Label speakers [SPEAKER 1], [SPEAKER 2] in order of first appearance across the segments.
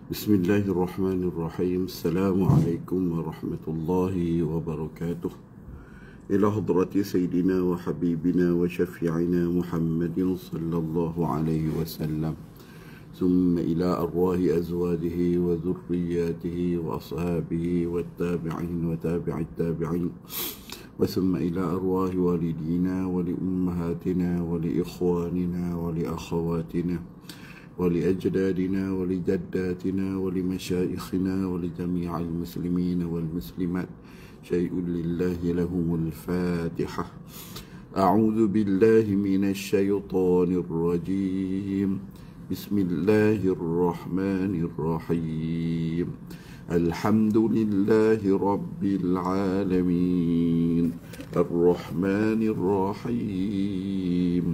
[SPEAKER 1] Bismillahirrahmanirrahim. Assalamualaikum warahmatullahi wabarakatuh. Ila hadrati Sayyidina wa Habibina wa Syafi'ina Muhammadin sallallahu alaihi wasallam. Thumma ila arwahi azwajihi wa dhurriyyatihi wa ashabihi wa tabi'in wa tabi'it tabi'in. Wa thumma ila arwahi walidina wa li ummahatina wa li ikhwanina wa li akhawatina ولأجدادنا ولجداتنا ولمشايخنا ولجميع المسلمين والمسلمات شيء لله لهم الفاتحة. أعوذ بالله من الشيطان الرجيم. بسم الله الرحمن الرحيم. الحمد لله رب العالمين الرحمن الرحيم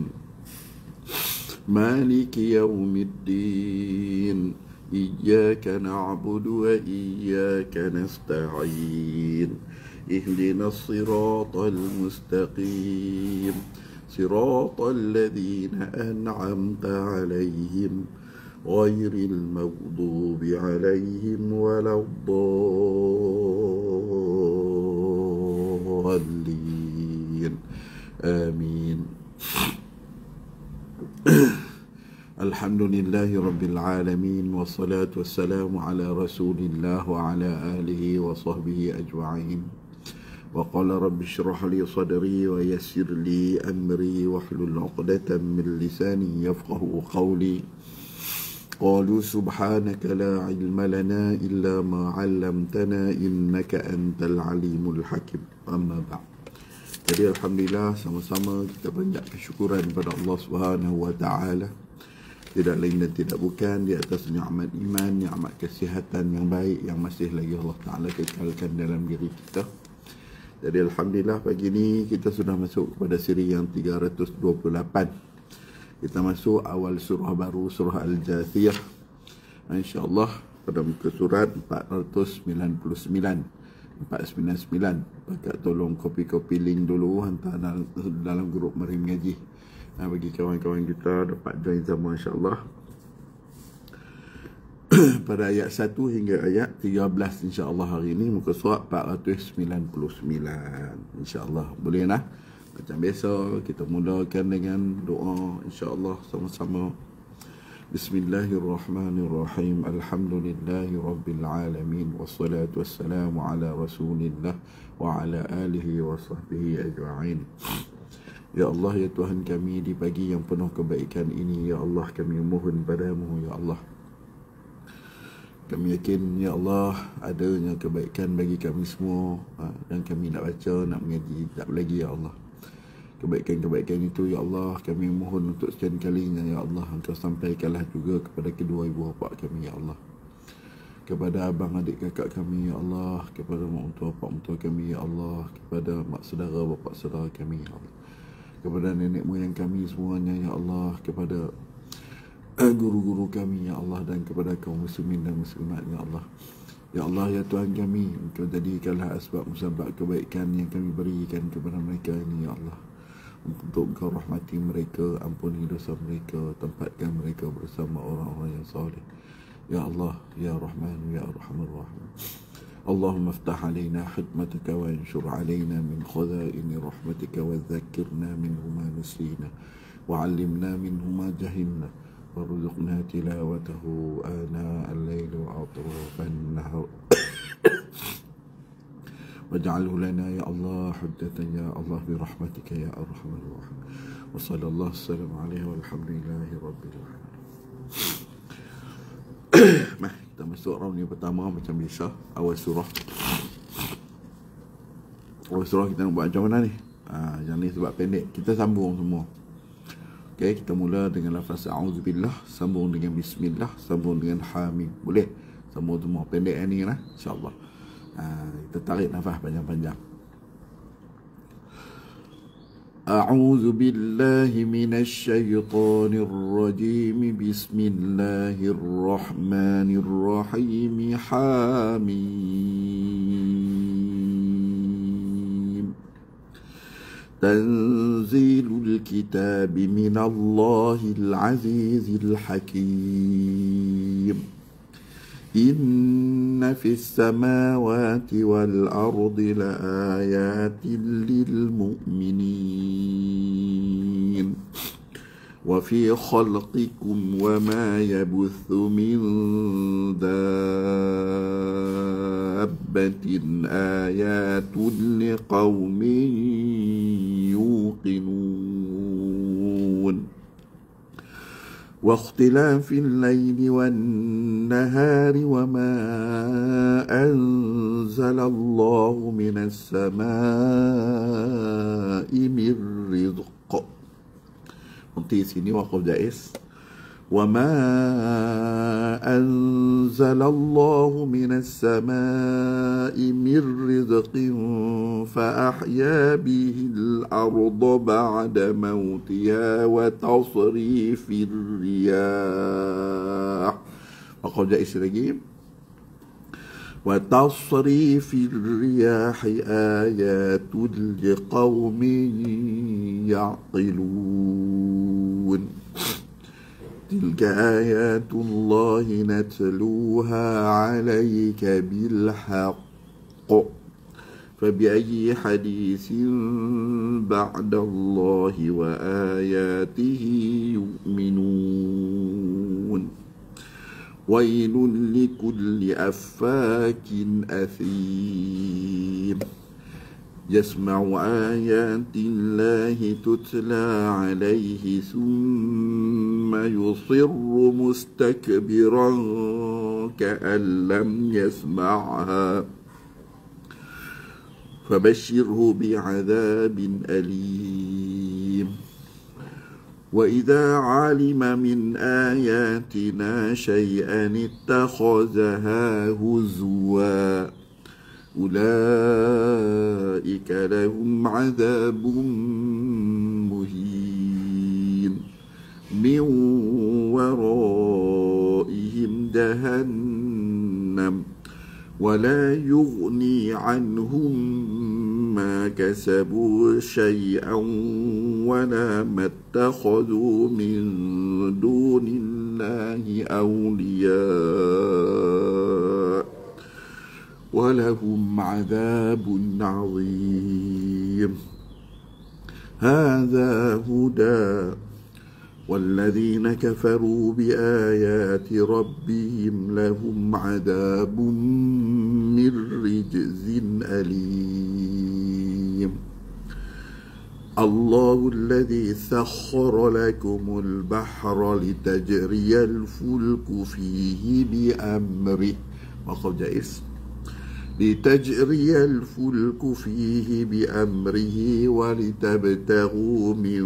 [SPEAKER 1] مالك يوم الدين إياك نعبد وإياك نستعين اهدنا الصراط المستقيم صراط الذين أنعمت عليهم غير المغضوب عليهم ولا الضالين آمين. Alhamdulillahi Rabbil Alamin. Wassalatu wassalamu ala Rasulillah wa ala alihi wa sahbihi ajwa'in. Wa qala rabbi shrah li sadri wa yassir li amri wa hlul 'uqdatan min lisani yafqahu qawli. Qalu subhanaka la ilma lana illa ma 'allamtana innaka antal alimul hakim. Amma ba'd. Jadi alhamdulillah, sama-sama kita banyak kesyukuran kepada Allah Subhanahu wa taala. Tidak lain dan tidak bukan di atas nikmat iman, nikmat kesihatan yang baik yang masih lagi Allah Taala kekalkan dalam diri kita. Jadi alhamdulillah pagi ini kita sudah masuk kepada siri yang 328. Kita masuk awal surah baru, surah Al-Jathiyah. Insya-Allah pada muka surat 499. Pakat tolong kopi-kopi link dulu, hantar dalam grup Mari Mengaji. Bagi kawan-kawan kita dapat join sama insya-Allah. Pada ayat 1 hingga ayat 13 insya-Allah hari ini muka surat 499 insya-Allah. Boleh nah? Macam biasa kita mulakan dengan doa insya-Allah sama-sama. Bismillahirrahmanirrahim. Alhamdulillahi Rabbil Alamin. Wassalatu wassalamu ala Rasulillah wa ala alihi wa sahbihi ajwa'in. Ya Allah, ya Tuhan kami, di pagi yang penuh kebaikan ini, ya Allah, kami mohon padamu, ya Allah. Kami yakin, ya Allah, adanya kebaikan bagi kami semua, dan kami nak baca, nak mengaji, tak lagi, ya Allah. Kebaikan-kebaikan itu, ya Allah, kami mohon untuk sekian kalinya, ya Allah, Engkau sampaikanlah juga kepada kedua ibu bapa kami, ya Allah. Kepada abang adik kakak kami, ya Allah. Kepada mak mentua, pak mentua kami, ya Allah. Kepada mak saudara, bapa saudara kami, ya Allah. Kepada nenek moyang kami semuanya, ya Allah. Kepada guru-guru kami, ya Allah. Dan kepada kaum muslimin dan muslimat, ya Allah. Ya Allah, ya Tuhan kami, Engkau jadikanlah asbab musabab kebaikan yang kami berikan kepada mereka ini, ya Allah. Untuk Engkau rahmati mereka, ampuni dosa mereka, tempatkan mereka bersama orang-orang yang saleh. Ya Allah, ya Rahman, ya Arhamar Rahim. اللهم افتح علينا حكمتك وانشر علينا من خزائن رحمتك وذكرنا منه ما نسينا وعلمنا منه ما جهلنا وارزقنا تلاوته آناء الليل وأطراف النهار واجعله لنا يا الله حجة يا الله برحمتك يا أرحم الراحمين وصلى الله وسلم عليه والحمد لله رب العالمين. Kita masuk round yang pertama macam biasa. Awal surah kita nak buat macam mana ni? Yang ni sebab pendek, kita sambung semua. Okay, kita mula dengan lafaz a'udzubillah, sambung dengan bismillah, sambung dengan hamim. Boleh? Sambung semua pendek ni lah, insya-Allah. Kita tarik nafas panjang-panjang. أعوذ بالله من الشيطان الرجيم بسم الله الرحمن الرحيم حميم تنزيل الكتاب من الله العزيز الحكيم إن في السماوات والأرض لآيات للمؤمنين وفي خلقكم وما يبث من دابة آيات لقوم يوقنون واختلاف الليل والنهار وما أنزل الله من السماء من رزق. Nanti sini waqaf jaiz. وما أنزل الله من السماء من رزق فأحيا به الأرض بعد موتها وتصريف الرياح. وقال جائز lagi. وتصريف الرياح آيات لقوم يعقلون تلك آيات الله نتلوها عليك بالحق فبأي حديث بعد الله وآياته يؤمنون ويل لكل أفاك أثيم يسمع آيات الله تتلى عليه ثم يصر مستكبرا كأن لم يسمعها فبشره بعذاب أليم وإذا علم من آياتنا شيئا اتخذها هزوا أولئك لهم عذاب مهين من ورائهم جهنم ولا يغني عنهم ما كسبوا شيئا ولا ما اتخذوا من دون الله أولياء ولهم عذاب عظيم هذا هدى والذين كفروا بآيات ربهم لهم عذاب من رجز أليم الله الذي سخر لكم البحر لتجري الفلك فيه بأمره. وقال جائز لتجري الفلك فيه بأمره ولتبتغوا من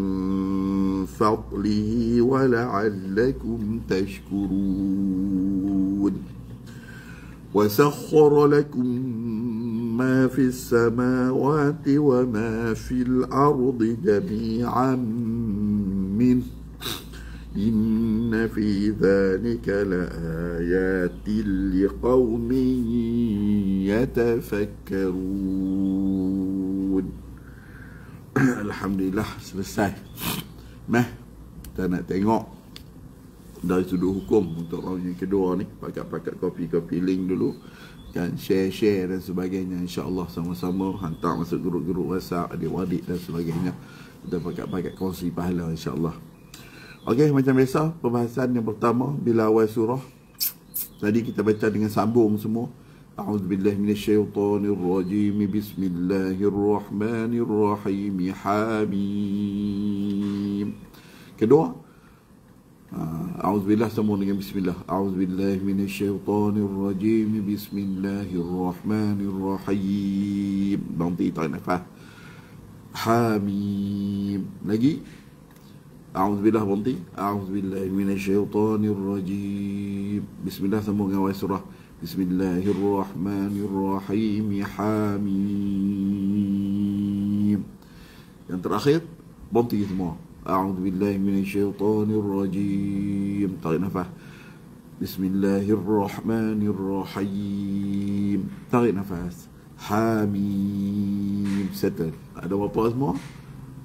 [SPEAKER 1] فضله ولعلكم تشكرون وسخر لكم ما في السماوات وما في الأرض جميعا منه إن في ذلك لآيات لقوم يتفكرون. Alhamdulillah selesai. Kita nak tengok dari sudut hukum untuk round yang kedua ni. Pakat-pakat copy link dulu dan share dan sebagainya, insya-Allah sama-sama hantar masuk grup-grup WhatsApp, adik-adik dan sebagainya. Kita pakat-pakat kongsi pahala, insya-Allah. Okey, macam biasa pembahasan yang pertama bila awal surah. Tadi kita baca dengan sambung semua. A'udzubillahi minasyaitonirrajim. Bismillahirrahmanirrahim. Hamim. Kedua, a'udzubillah sambung dengan bismillah. A'udzubillahi minasyaitonirrajim. Bismillahirrahmanirrahim. Nanti tarik nafas. Hamim. Lagi. A'udzubillah berhenti. A'udzubillahi minasyaitonirrajim. Bismillah sambung dengan awal surah. Bismillahirrahmanirrahim. Hamim. Yang terakhir berhenti semua. A'udzubillahi minasyaitonirrajim. Tarik nafas. Bismillahirrahmanirrahim. Tarik nafas. Hamim. Settle. Ada berapa semua?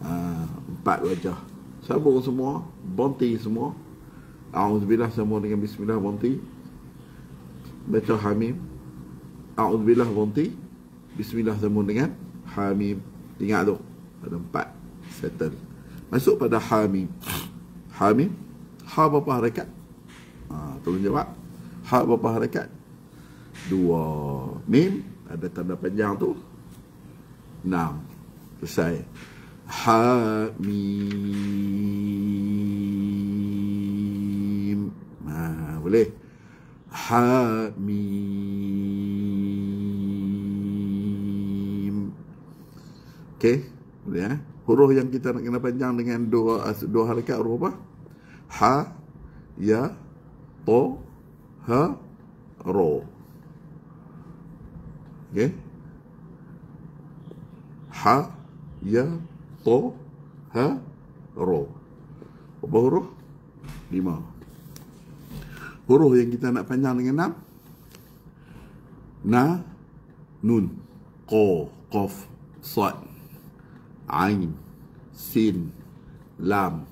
[SPEAKER 1] 4 wajah. Sambung semua, berhenti semua. A'udzubillah sambung dengan bismillah, berhenti. baca Hamim. A'udzubillah berhenti. Bismillah sambung dengan Hamim. Ingat tu, ada 4. Settle. Masuk pada Hamim. Hamim, ha berapa harakat? Tolong jawab. Ha berapa harakat? 2. Mim ada tanda panjang tu 6. Selesai. Hamim. Boleh. Hamim. Okey, boleh ya. Huruf yang kita nak kena panjang dengan dua harakat huruf apa? Ha, ya, to, ha, ro. Okey. Ha, ya, to, ha, ro. Berapa huruf? 5. Huruf yang kita nak panjang dengan 6. Na, nun, ko, qaf, sad, ain, sin, lam,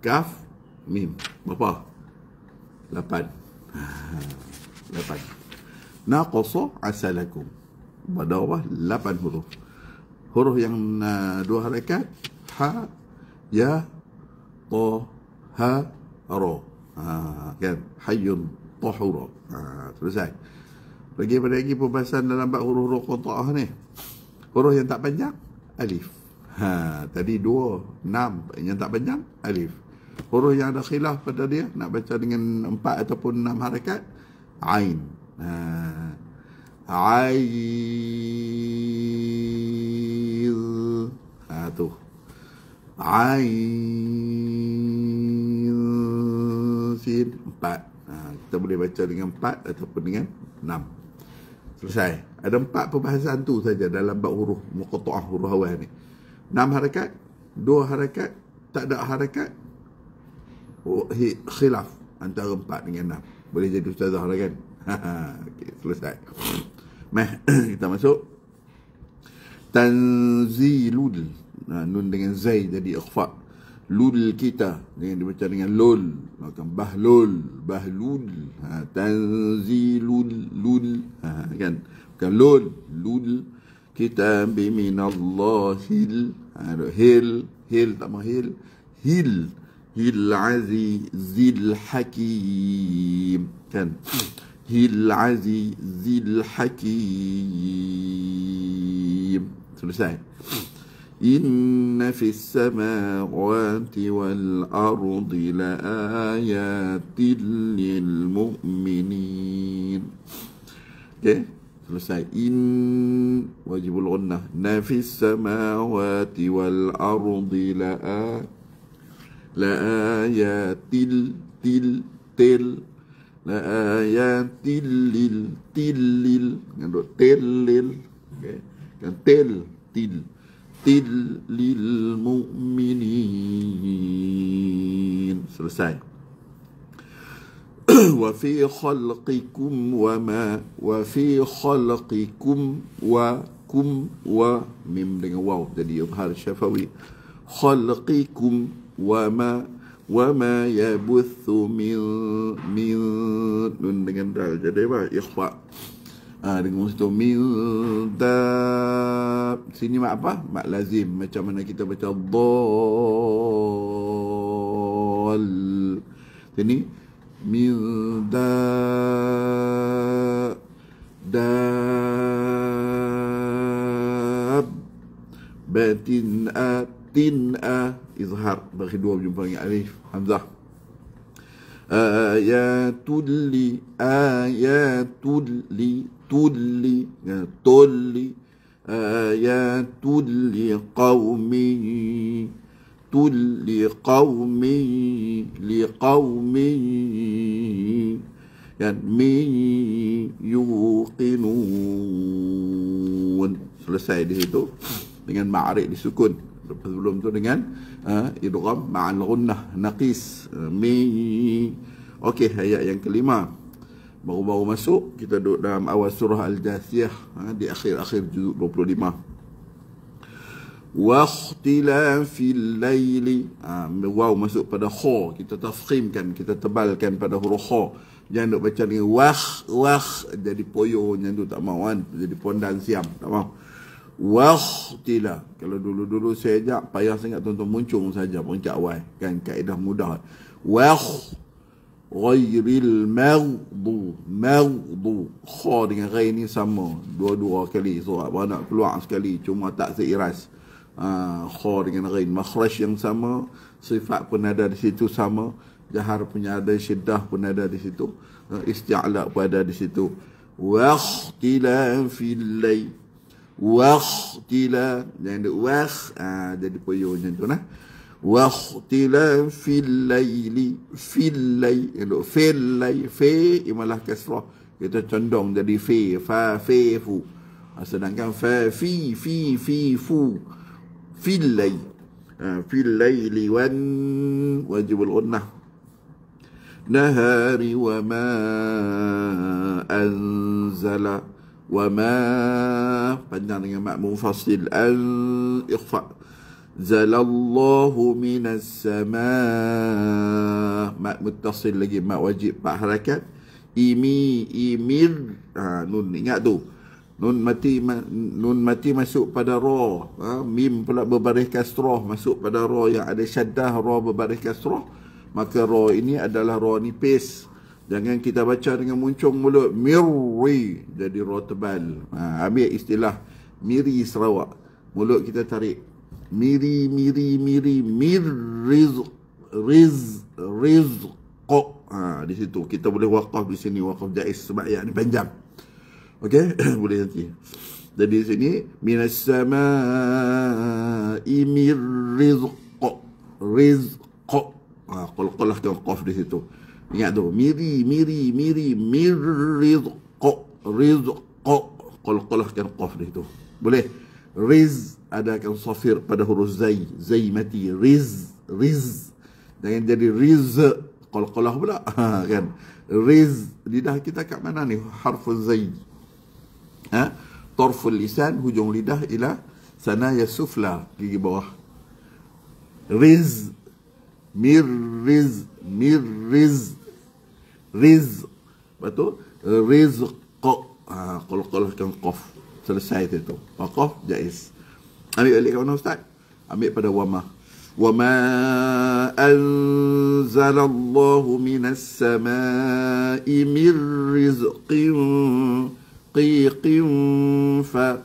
[SPEAKER 1] kaf, mim. Berapa? 8. 8. Naqasa asalakum. Pada apa? 8 huruf. Huruf yang 2 harakat. Ha, ya, to, ha, ro. Kan? Hayyun, tahura. Selesai. Lagi pembahasan dalam bab huruf-huruf qata'ah ni. Huruf yang tak panjang, alif. Tadi 2, 6. Yang tak panjang, alif. Huruf yang ada khilaf pada dia, nak baca dengan 4 ataupun 6 harakat, ain. Ain. Tu. Ain. Sin. 4. Kita boleh baca dengan 4 ataupun dengan 6. Selesai. Ada 4 perbahasan tu saja dalam bab huruf muqatta'ah, huruf awal ni. 6 harakat, 2 harakat, tak ada harakat, khilaf antara 4 dengan 6. Boleh jadi ustazah lah kan? Okay, selesai. Kita masuk. Tanzilul. Nun dengan zai jadi ikhfa. Lul kita dengan dibaca dengan lul, maka bahlul, bahlul. Tanzilul lul, kan? Bukan lul, lul. Kitab minallahil, hil tak mahil, hil azizil hakim, kan? Hil azizil hakim. Selesai. Inna fis samawati wal ardi la ayatin lil mu'minin. Okay, selesai. In wajibul gunnah. Nafis samawati wal ardi la ayatil til la ayatil lil tilil. Nganduk tilil. Okay, kan til lil mu'minin. Selesai. Wa fi khalqikum wa kum wa mim dengan waw jadi izhar syafawi. Khalqikum wa ma yabuthu min nun dengan dal jadi apa? Ikhfa. Dengan situ min dab. Sini mak apa? Mak lazim. Macam mana kita baca dal. Sini min dab. Batin tin izhar. Bagi 2 berjumpa dengan alif hamzah. Ayatul li tulli ayatul li qaumi kan min yuqinun. Selesai di situ dengan ma'arik disukun. Sebelum tu dengan idgham ma'al gunnah naqis mi. Okey, ayat yang kelima. Baru-baru masuk, kita duduk dalam awal surah Al-Jathiyah, di akhir-akhir juzuk 25. Wa ikhtilafil laili. Waw masuk pada kha, kita tafkhimkan, kita tebalkan pada huruf kha. Jangan duk baca dengan wah jadi poyo yang tu tak mau kan, jadi pondan siam, tak mau. Wahtila. Kalau dulu-dulu saya ajak payah sangat tuan-tuan muncung saja peringkat awal kan, kaedah mudah. Ghairil maghdu. Kha dengan ghain ni sama, dua-dua kali surat nak keluar sekali, cuma tak seiras. Kha dengan ghain makhraj yang sama, sifat pun ada di situ sama, jahar punya ada, syiddah pun ada di situ, isti'la pun ada di situ. Wakhtilafil layl. Wakhtila, jangan ada wakh, jadi poyo macam tu nah. Wakhtilafil layli, fil layl, fil layl, fi imalah kasrah, kita condong jadi fi, fa fi fu. Sedangkan fa fi fu, fil layl, fil layli wan wajibul gunnah. Nahari wa ma anzala, wa ma panjang dengan mak munfasil, al ikhfa. Zalallahu minas sama, mak muttasil lagi, mak wajib 4 harakat. Imir, nun ingat tu, nun mati masuk pada ra, mim pula berbaris kasrah masuk pada ra yang ada syaddah, ra berbaris kasrah, maka ra ini adalah ra nipis. Jangan kita baca dengan muncung mulut, mirri, jadi ra tebal. Ambil istilah miri Sarawak, mulut kita tarik, miri, mir rizq. Di situ kita boleh waqaf di sini, waqaf jaiz sebab ayat ni panjang. Okey, boleh nanti. Jadi di sini minas samaa'i mir rizq. Qalqalah ke qaf di situ. Ingat tu, miri mir rizq. Qalqalah ke qaf di situ. Boleh. Riz adakan safir pada huruf zai mati, riz. Jangan jadi riz, qalqalah pula kan. Riz, lidah kita kat mana ni? Harful zai. Tarful lisan, hujung lidah ila sanaya sufla, gigi bawah. Riz, mir riz. Betul? Rizq. Qalqalahkan qaf. Selesai itu. Qaf jaiz. Ambil balik kat mana ustaz? Ambil pada wama. Wama anzalallahu minas samaa'i mir rizqin qinfa.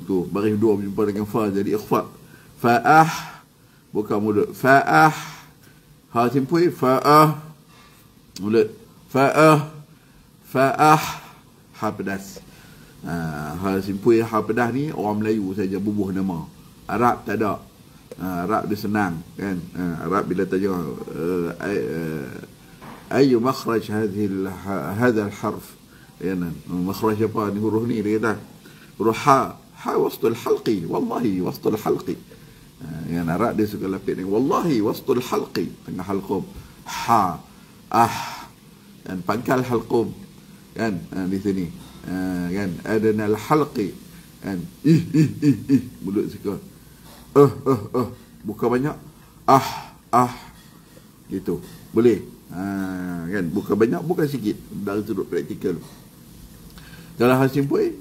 [SPEAKER 1] Tu baris dua berjumpa dengan fa, jadi ikhfa. Fa'ah, bukan mulut. Fa'ah, ha simpui. Fa'ah, mulut. Fa'ah, ha pedas. Ha simpui, ha pedas ni orang Melayu saja bubuh nama. Arab tak ada. Arab dia senang kan. Arab bila tanya ayu makhraj hadha al-harf, يعني مخرج apa ni, huruf ni dia kata huruf ha wastul halqi, wallahi wastul halqi. Yang Arab dia suka lapik ni, wallahi wastul halqi, tengah halqum. Ha dan pangkal halqum kan, di sini kan, adnal halqi kan, mulut suka buka banyak, gitu boleh. Kan, bukan banyak, bukan sikit, dari sudut praktikal. Kalau hasil pun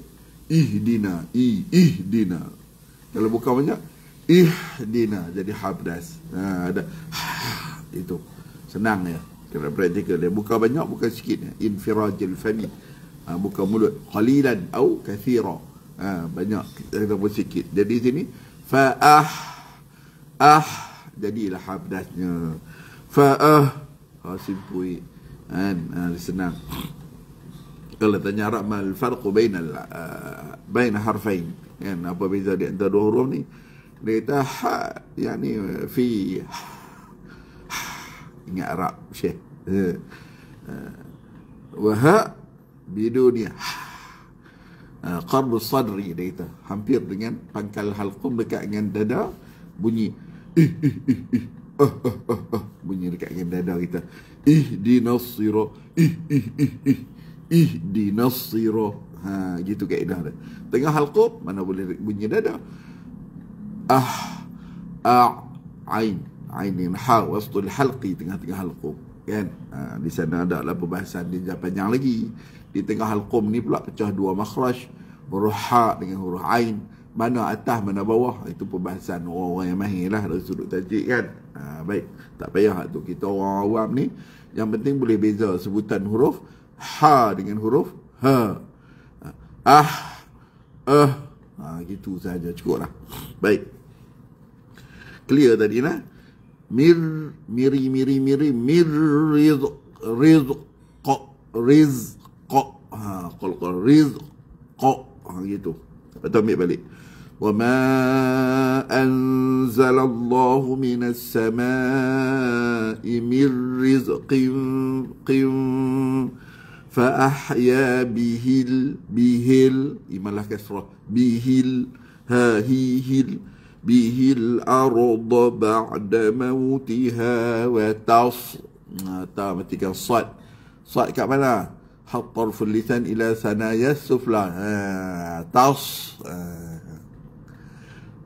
[SPEAKER 1] ihdina. Kalau bukan banyak, ihdina, jadi habdas. Ada itu senang ya, kena praktikal dia. Bukan banyak, bukan sikit. Infirajul fami, bukan mulut. Qalilan au kathira, banyak ataupun sikit. Jadi sini fa'ah, jadilah habdasnya. Fa'ah simpui kan, senang. Kalau tanya Arab, mal farqu baina harfain, kan, apa beza di antara dua huruf ni? Dia kata ha, yani fi, ingat Arab syekh, wa ha biduni qarbu sadri, dia kata hampir dengan pangkal halqum, dekat dengan dada, bunyi bunyi dekat dengan dada kita. Ihdinas sirah, ihdinas sirah. Gitu kaedah dia. Tengah halqum mana boleh bunyi dada. Ain, Ainin ha wastul halqi, tengah-tengah halqum kan. Di sana ada lah perbahasan dia panjang lagi. Di tengah halqum ni pula pecah dua makhraj, huruf ha dengan huruf ain, mana atas mana bawah. Itu perbahasan orang-orang yang mahir lah dari sudut tajwid kan. Baik, tak payah tu kita orang awam ni, yang penting boleh beza sebutan huruf ha dengan huruf ha. Gitu saja cukup lah. Baik, clear tadi lah. Miri rizq gitu. Atau ambil balik. Wa ma anzalallahu minas samai mir rizqin fa ahya bihil imalah kasrah bihil arda ba'da mautiha wa ta matikan sad kat mana? Hat tarful lisan ila sanaya sufla.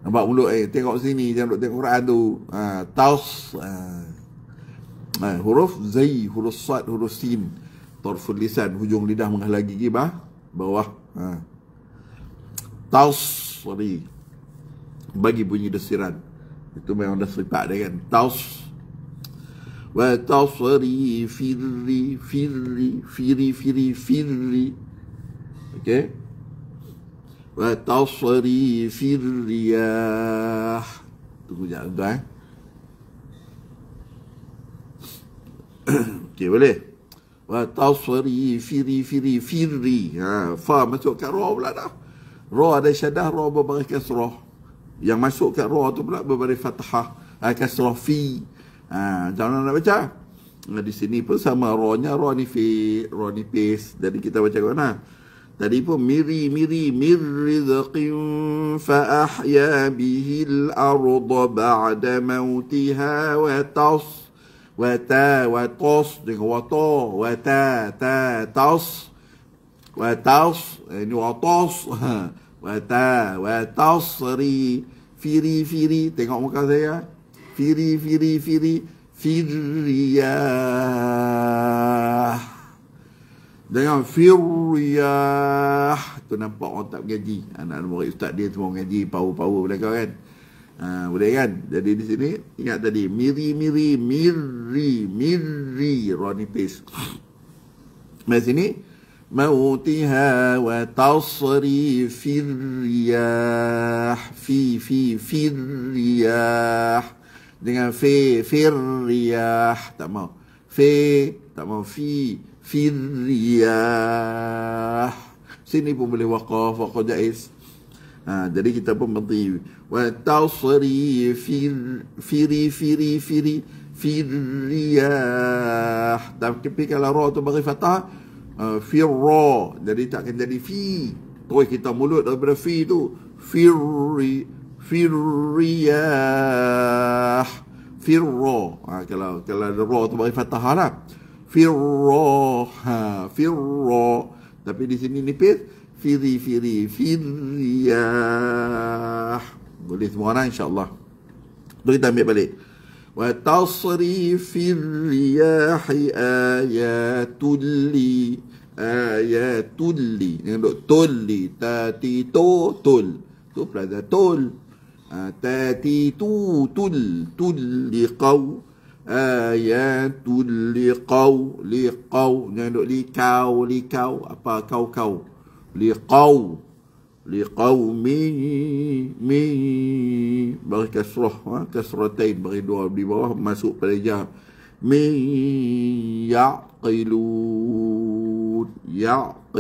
[SPEAKER 1] Nampak mulut tengok sini, jangan duk tengok Quran tu. Huruf zai, huruf sad, huruf sin, tarful lisan, hujung lidah menghalang gigi bawah. Sorry, bagi bunyi desiran. Itu memang dah sifat dia kan. Wa tasri firri. Okey. Wa tasri firriyah. Tunggu sekejap tuan. Okey, boleh. Wa tasri firri. Fa masuk kat ra pula dah. Ra ada syadah, ra berbaris kasrah. Yang masuk kat ra tu pula berbaris fathah, kasrah fi. Macam mana nak baca? Di sini pun sama ra-nya, ra nipis. Jadi kita baca kat mana? Tadi pun miri rizqin fa ahya bihil arda ba'da mautiha wa tas dengan wa ta tas ini wa tas wa tasri firi tengok muka saya. Firi firriyah. Jangan firriyah. Tu nampak orang tak mengaji. Anak murid ustaz dia semua mengaji, power belakang kan. Boleh kan? Jadi di sini ingat tadi miri ra nipis. Di sini mautiha wa tasri firriyah. Firriyah. Dengan firriyah tak mau. Tak mau firriyah. Sini pun boleh waqaf jaiz. Jadi kita pun berhenti. Wa tasri firriyah. Tapi kalau ra tu bagi fathah, firra, jadi tak akan jadi fi. Terus kita mulut daripada fi tu. Firriyah. Firra. Kalau ra tu bagi fathah lah. Firra. Tapi di sini nipis. Firriyah. Boleh semua orang insya-Allah. Boleh kita ambil balik. Wa tasrifir riyahi ayatul li dengan duk tulli tati tul tu pelajar tul tati tul liqaw ayatul liqaw dengan duk likau apa kau liqaumi bagi kasrah kasratain bagi dua di bawah masuk pada jam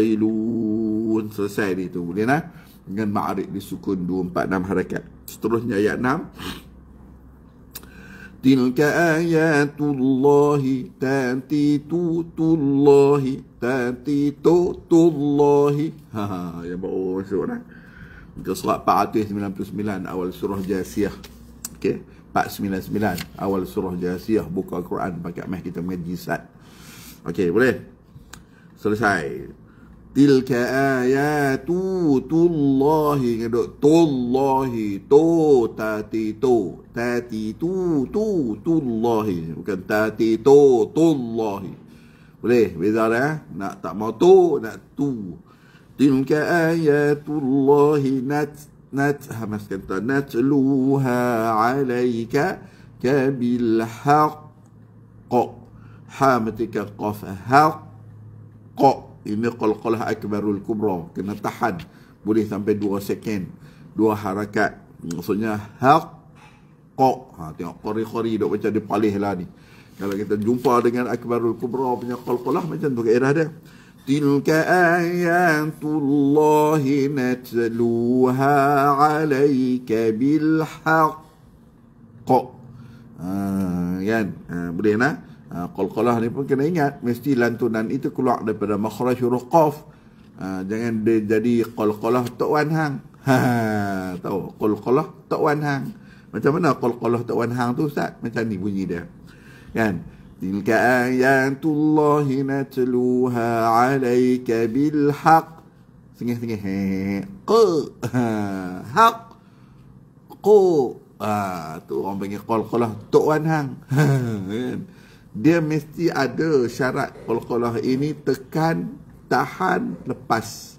[SPEAKER 1] yaqilun selesai ni tu boleh nah dengan ma'arif disukun 246 harakat. Seterusnya ayat 6 tilka ayatullahi tutullahi yang baru masuk dah. Muka surat 499 awal surah Jasiyah. Okey, 499 awal surah Jasiyah, buka Al-Quran pakai meh kita mengaji sat. Okey, boleh. Selesai. Tilka ayatullahi. Tullahi. Tati tullahi. Bukan tati tullahi. Boleh? Beza dah. Nak tak mau nak tu. Tilka ayatullahi mas kata natluha alaika kabil haqq. Ha matika qaf haqq. Ini qalqalah akbarul kubra, kena tahan, boleh sampai 2 second, 2 harakat. Maksudnya haqq. Tengok qari-qari dok macam dia palih lah ni. Kalau kita jumpa dengan akbarul kubra punya qalqalah macam tu kaedah dia. Tilka ayatullahi natluha alaika bil haqq. Kan? Boleh nak? Qalqalah ni pun kena ingat, mesti lantunan itu keluar daripada makhraj huruf qaf. Jangan dia jadi qalqalah tok wan hang. Tahu qalqalah tok wan hang. Macam mana qalqalah tok wan hang tu ustaz? Macam ni bunyi dia. Kan? Tilka ayatullahi natluha alaika bil haqq. Sengih-sengih. Haqq. Tu orang panggil qalqalah tok wan hang. Kan? Dia mesti ada syarat qalqalah ini, tekan, tahan, lepas.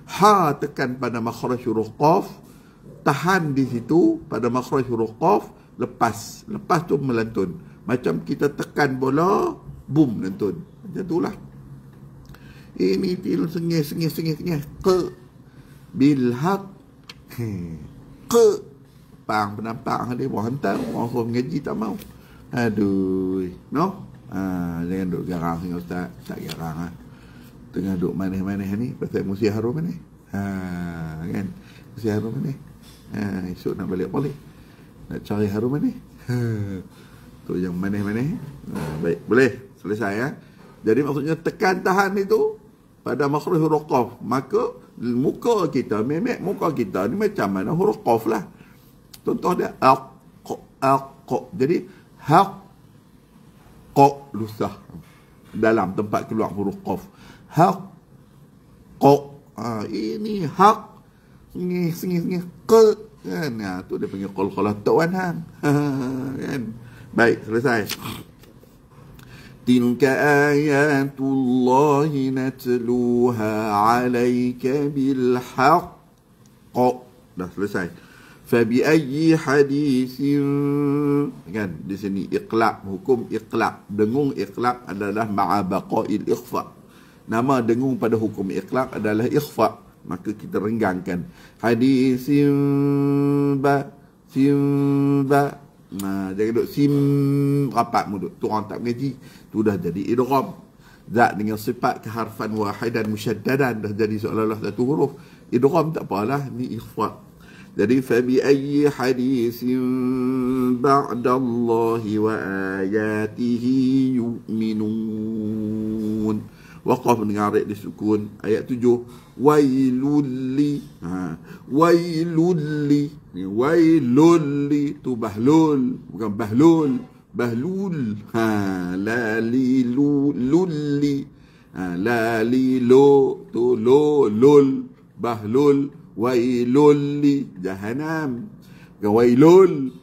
[SPEAKER 1] Ha tekan pada makhraj huruf qaf, tahan di situ pada makhraj huruf qaf, lepas. Lepas tu melantun. Macam kita tekan bola, boom, lantun. Macam itulah. Ini til sengih. Bil haq. Pang penampak dia buat hantar, orang suruh mengaji tak mau. Aduh, no? Jangan duk garang dengan ustaz. Tak garang. Tengah duk manis-manis ni pasal musim harum ni. Kan? Musim harum ni. Esok nak balik nak cari harum ni. Tu yang manis-manis. Baik, boleh selesai ya. Jadi maksudnya tekan tahan itu pada makhraj huruf qaf, maka muka kita, memek muka kita ni macam mana huruf qaf lah. Contoh dia aq. Jadi haqq lusah dalam tempat keluar huruf qaf. Haqq. Ini haq sengih kan. Tu dia panggil qalqalah tok wan hang. Kan? Baik, selesai. Tilka ayatullahi natluha alaika bil haqq. Dah selesai. Fabi'ayyi hadisin, kan di sini iqlab, hukum iqlab, dengung iqlab adalah ma'a baqa'il ikhfa. Nama dengung pada hukum iqlab adalah ikhfa, maka kita renggangkan hadisin ba. Jangan duk sim rapat muduk, tu orang tak mengaji, tu dah jadi idgham. Zat dengan sifat keharfan wahidan musyaddadan dah jadi seolah-olah satu huruf. Idgham tak apalah, ni ikhfa. Jadi fabi ayyi hadisin ba'dallahi wa ayatihi yu'minun. Waqaf dengan arik disukun. Ayat 7, wailulli. Wailulli. Wailulli tu bahlul, bukan bahlul. Bahlul. Lalilulli. Lalilo tu lul. Bahlul. Wailulli jahannam. Wailul,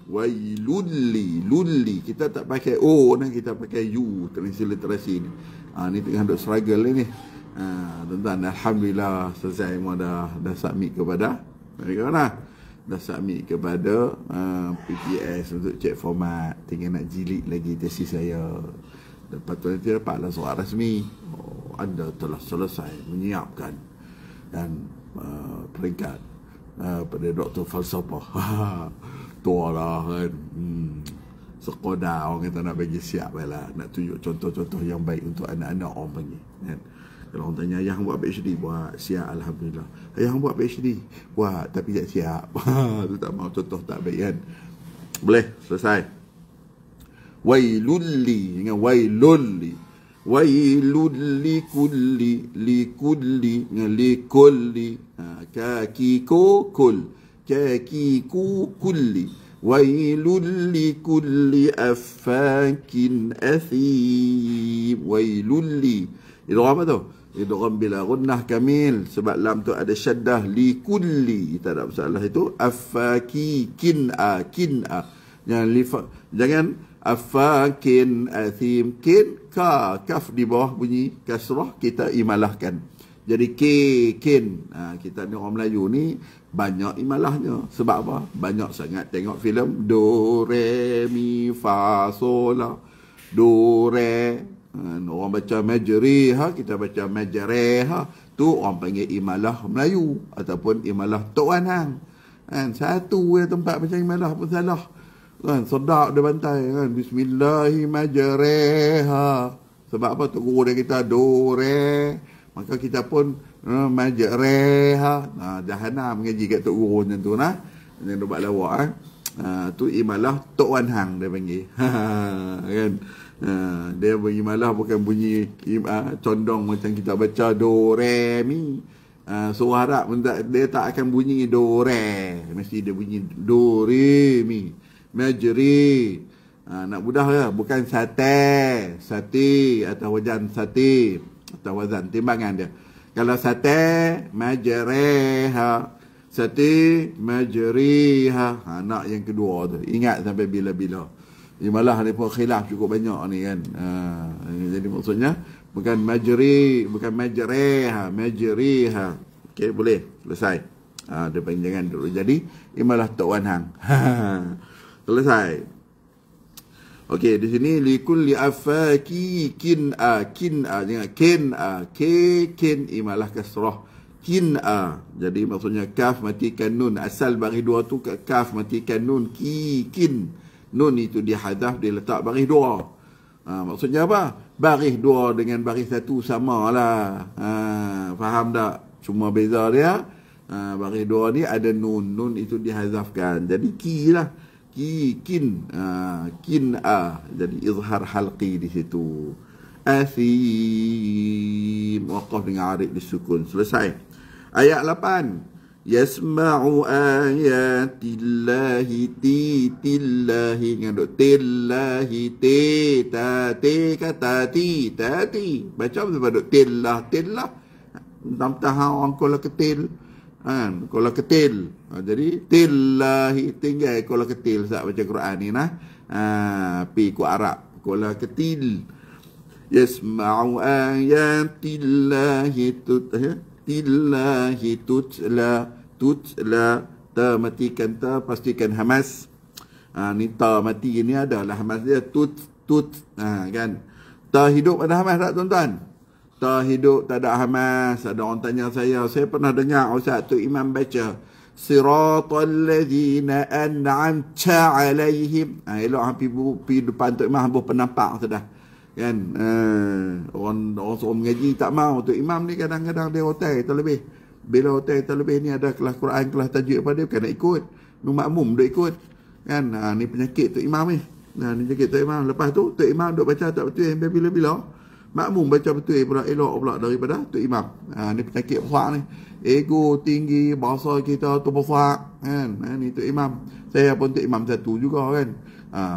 [SPEAKER 1] lulli. Kita tak pakai o ni, kita pakai u, transliterasi ni. Ni tengah duk struggle ni. Tuan-tuan, alhamdulillah selesai semua dah submit kepada mana? Dah submit kepada PPS untuk cek format. Tinggal nak jilid lagi tesis saya. Lepas tu nanti dapatlah surat rasmi. Anda telah selesai menyiapkan dan peringkat pada doktor falsafah. Tualah kan. Sekolah orang kata nak bagi siap lah, nak tunjuk contoh-contoh yang baik untuk anak-anak orang panggil kan. Kalau orang tanya ayah buat PhD, buat siap alhamdulillah. Ayah buat PhD, buat tapi tak siap. Tu tak mau, contoh tak baik kan. Boleh selesai. Wailulli dengan wailulli. Wailulli kulli dengan likulli. Kaki ku kul, kaki ku kulli. Wailulli kulli affakin athim. Wailulli. Itu apa tu? idgham bila gunnah kamil, sebab lam tu ada syaddah. Li kulli, tak ada masalah itu. Afaki kin a, kin a, jangan afakin athim, kin ka, kaf di bawah bunyi kasrah, kita imalahkan jadi kin. Kita ni orang Melayu ni banyak imalahnya. Sebab apa? Banyak sangat tengok filem do re mi fa sol la, do re. Orang baca majriha, kita baca majreha. Tu orang panggil imalah Melayu ataupun imalah Tok Wan Hang. Satu tempat baca imalah pun salah. Sedap dia bantai kan, bismillahirrahmanirrahim. Sebab apa? Tok guru dia kita do re, maka kita pun majreha. Jahana mengaji kat tok guru macam tu nah. Yang buat lawak tu imalah Tok Wan Hang dia panggil. Kan? Dia berimalah bukan bunyi condong macam kita baca do re mi. Suara Arab dia tak akan bunyi do re, mesti dia bunyi do re mi. Majri, nak mudah ke? Bukan sate atau wajan sate atau wazan timbangan dia. Kalau sate majreha, sate majriha. Nak yang kedua tu ingat sampai bila-bila. Malah ni pun khilaf cukup banyak ni kan. Jadi maksudnya bukan majri, bukan majreha, majriha. Okey, boleh selesai. Dia panjangan dulu. Jadi imalah Tok Wan Hang. Selesai. Okey, di sini likulli afaki kin a, kin a, jangan kin a, kin imalah kasrah, kin a. Jadi maksudnya kaf matikan nun, asal baris dua tu kaf matikan nun, kin. Nun itu dihadaf, diletak baris dua. Maksudnya apa? Baris dua dengan baris satu sama lah. Faham tak? Cuma beza dia, baris dua ni ada nun, nun itu dihazafkan. Jadi ki lah. Kin a, jadi izhar halqi di situ. Athim, waqaf dengan arid disukun. Selesai. Ayat 8, yasma'u ayatillahi tillahi, dengan duk tillahi te kata ti baca sebab duk tillah tamtah orang kola ketil. Kola ketil. Jadi tillahi, tinggal kola ketil saat baca Quran ni nah. Pi ku Arab kola ketil. Yasma'u ayatillahi tillahi tutla ta matikan ta, pastikan hamas. Ni ta mati ni adalah hamas dia tut kan. Ta hidup ada hamas tak tuan-tuan? Ta hidup tak ada hamas. Ada orang tanya saya pernah dengar Ustaz tu Imam baca siratal ladzina an'amta alaihim. Elok hampir pergi depan tu Imam habis penampak sudah kan. Orang suruh mengaji tak mau. Tu Imam ni kadang-kadang dia hotel terlebih. Bila hotel terlebih ni ada kelas Quran, kelas tajwid pada dia, bukan nak ikut. Nu makmum duk ikut kan. Ni penyakit tu Imam ni. Ni penyakit tu Imam. Lepas tu Imam duk baca tak betul sampai bila-bila. Makmum baca betul pula, elok pula daripada tu Imam. Ni penyakit besar ni. Ego tinggi, bahasa kita tu besar kan. Ni tu Imam. Saya pun tu Imam satu juga kan.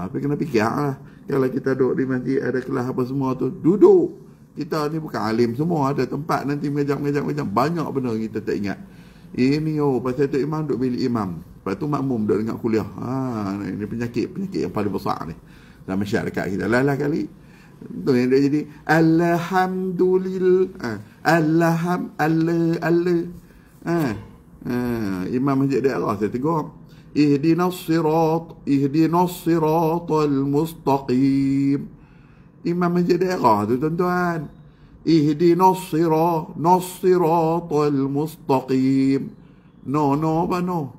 [SPEAKER 1] Tapi kena fikir lah. Kalau kita duduk di masjid ada kelas apa semua tu, duduk. Kita ni bukan alim semua, ada tempat nanti mengajak banyak benda kita tak ingat. Ini pasal tu Imam duduk milik Imam. Lepas tu makmum duduk dengar kuliah. Ini penyakit yang paling besar ni dalam masyarakat kita. Lalah kali tu yang dia jadi alhamdulillah, Imam masjid daerah saya tegur, ihdinas siratal mustaqim. Imam masjid daerah tu tuan-tuan, ihdinas siratal mustaqim. No apa no?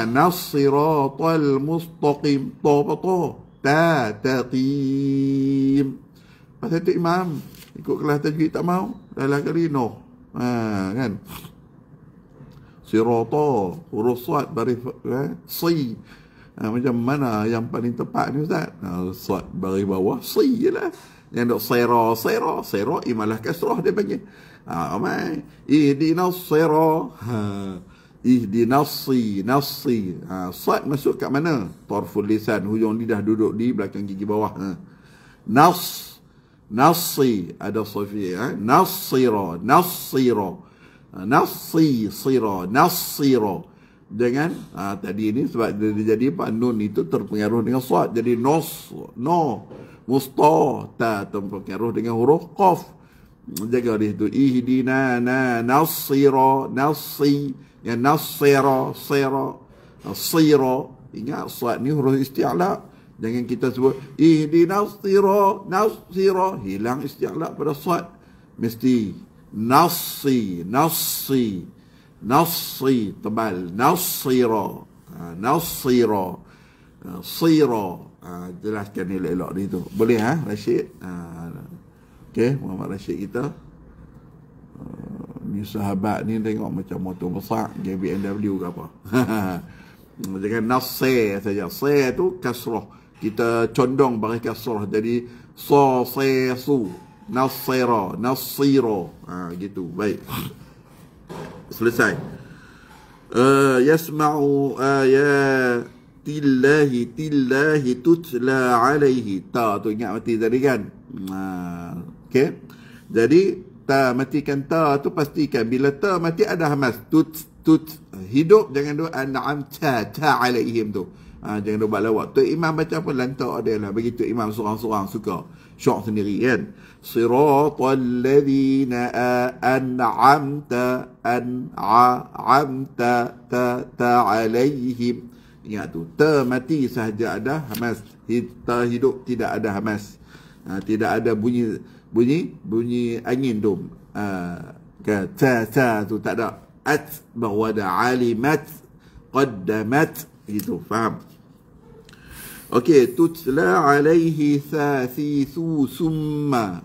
[SPEAKER 1] Nasiratal mustaqim. Taqim. Pasal tu Imam ikut kelas tajwid tak mau. Dalam kali no. Kan. Sirata, huruf sad baris si. Macam mana yang paling tepat ni Ustaz? Sad baris bawah si jelah. Yang dok sera imalah kasrah dia panggil. Amai ihdinas sira. Ihdinasi nasi. Sad masuk kat mana? Tarful lisan, hujung lidah duduk di belakang gigi bawah. Nas Nasi ada sofi, nasira, nasira, nasi sira, nasira. Jangan tadi ini sebab dia jadi apa, nun itu terpengaruh dengan sad, jadi nos, no, musta, ta terpengaruh dengan huruf qaf. Jaga dia itu, ihdina na nasira, nasi, ya nasira, sira, sira. Ingat sad ni huruf isti'la. Jangan kita sebut ihdinas sira, nasira, hilang isti'la pada sad. Mesti nasi, nasi, nasi tebal, nasira, nasira, sira. Jelaskan elok-elok ni tu. Boleh Rashid? Okey, Muhammad Rashid kita. Ni sahabat ni tengok macam motor besar, BMW ke apa. Jangan nasir saja. Sir tu kasrah. Kita condong bagi kasrah. Jadi sa, se, su. Nasira, nasira. Gitu. Baik. Selesai. Yasma'u ayatillahi tillahi tutla alaihi. Ta tu ingat mati tadi kan? Okey. Jadi ta, matikan ta tu pastikan bila ta mati ada hamas. Tut hidup, jangan duk an'amta ta alaihim tu. Jangan duk buat lawak. Tu imam baca apa lantak dia lah. Begitu imam seorang-seorang suka syok sendiri kan. Siratal ladzina an'amta ta alaihim. Ingat tu, ta mati sahaja ada hamas. Ta hidup tidak ada hamas. Tidak ada bunyi angin tu. Ta tu tak ada. Bahawa ada alimat, qaddamat, gitu, faham? Okey, tutla alaihi thasisu summa,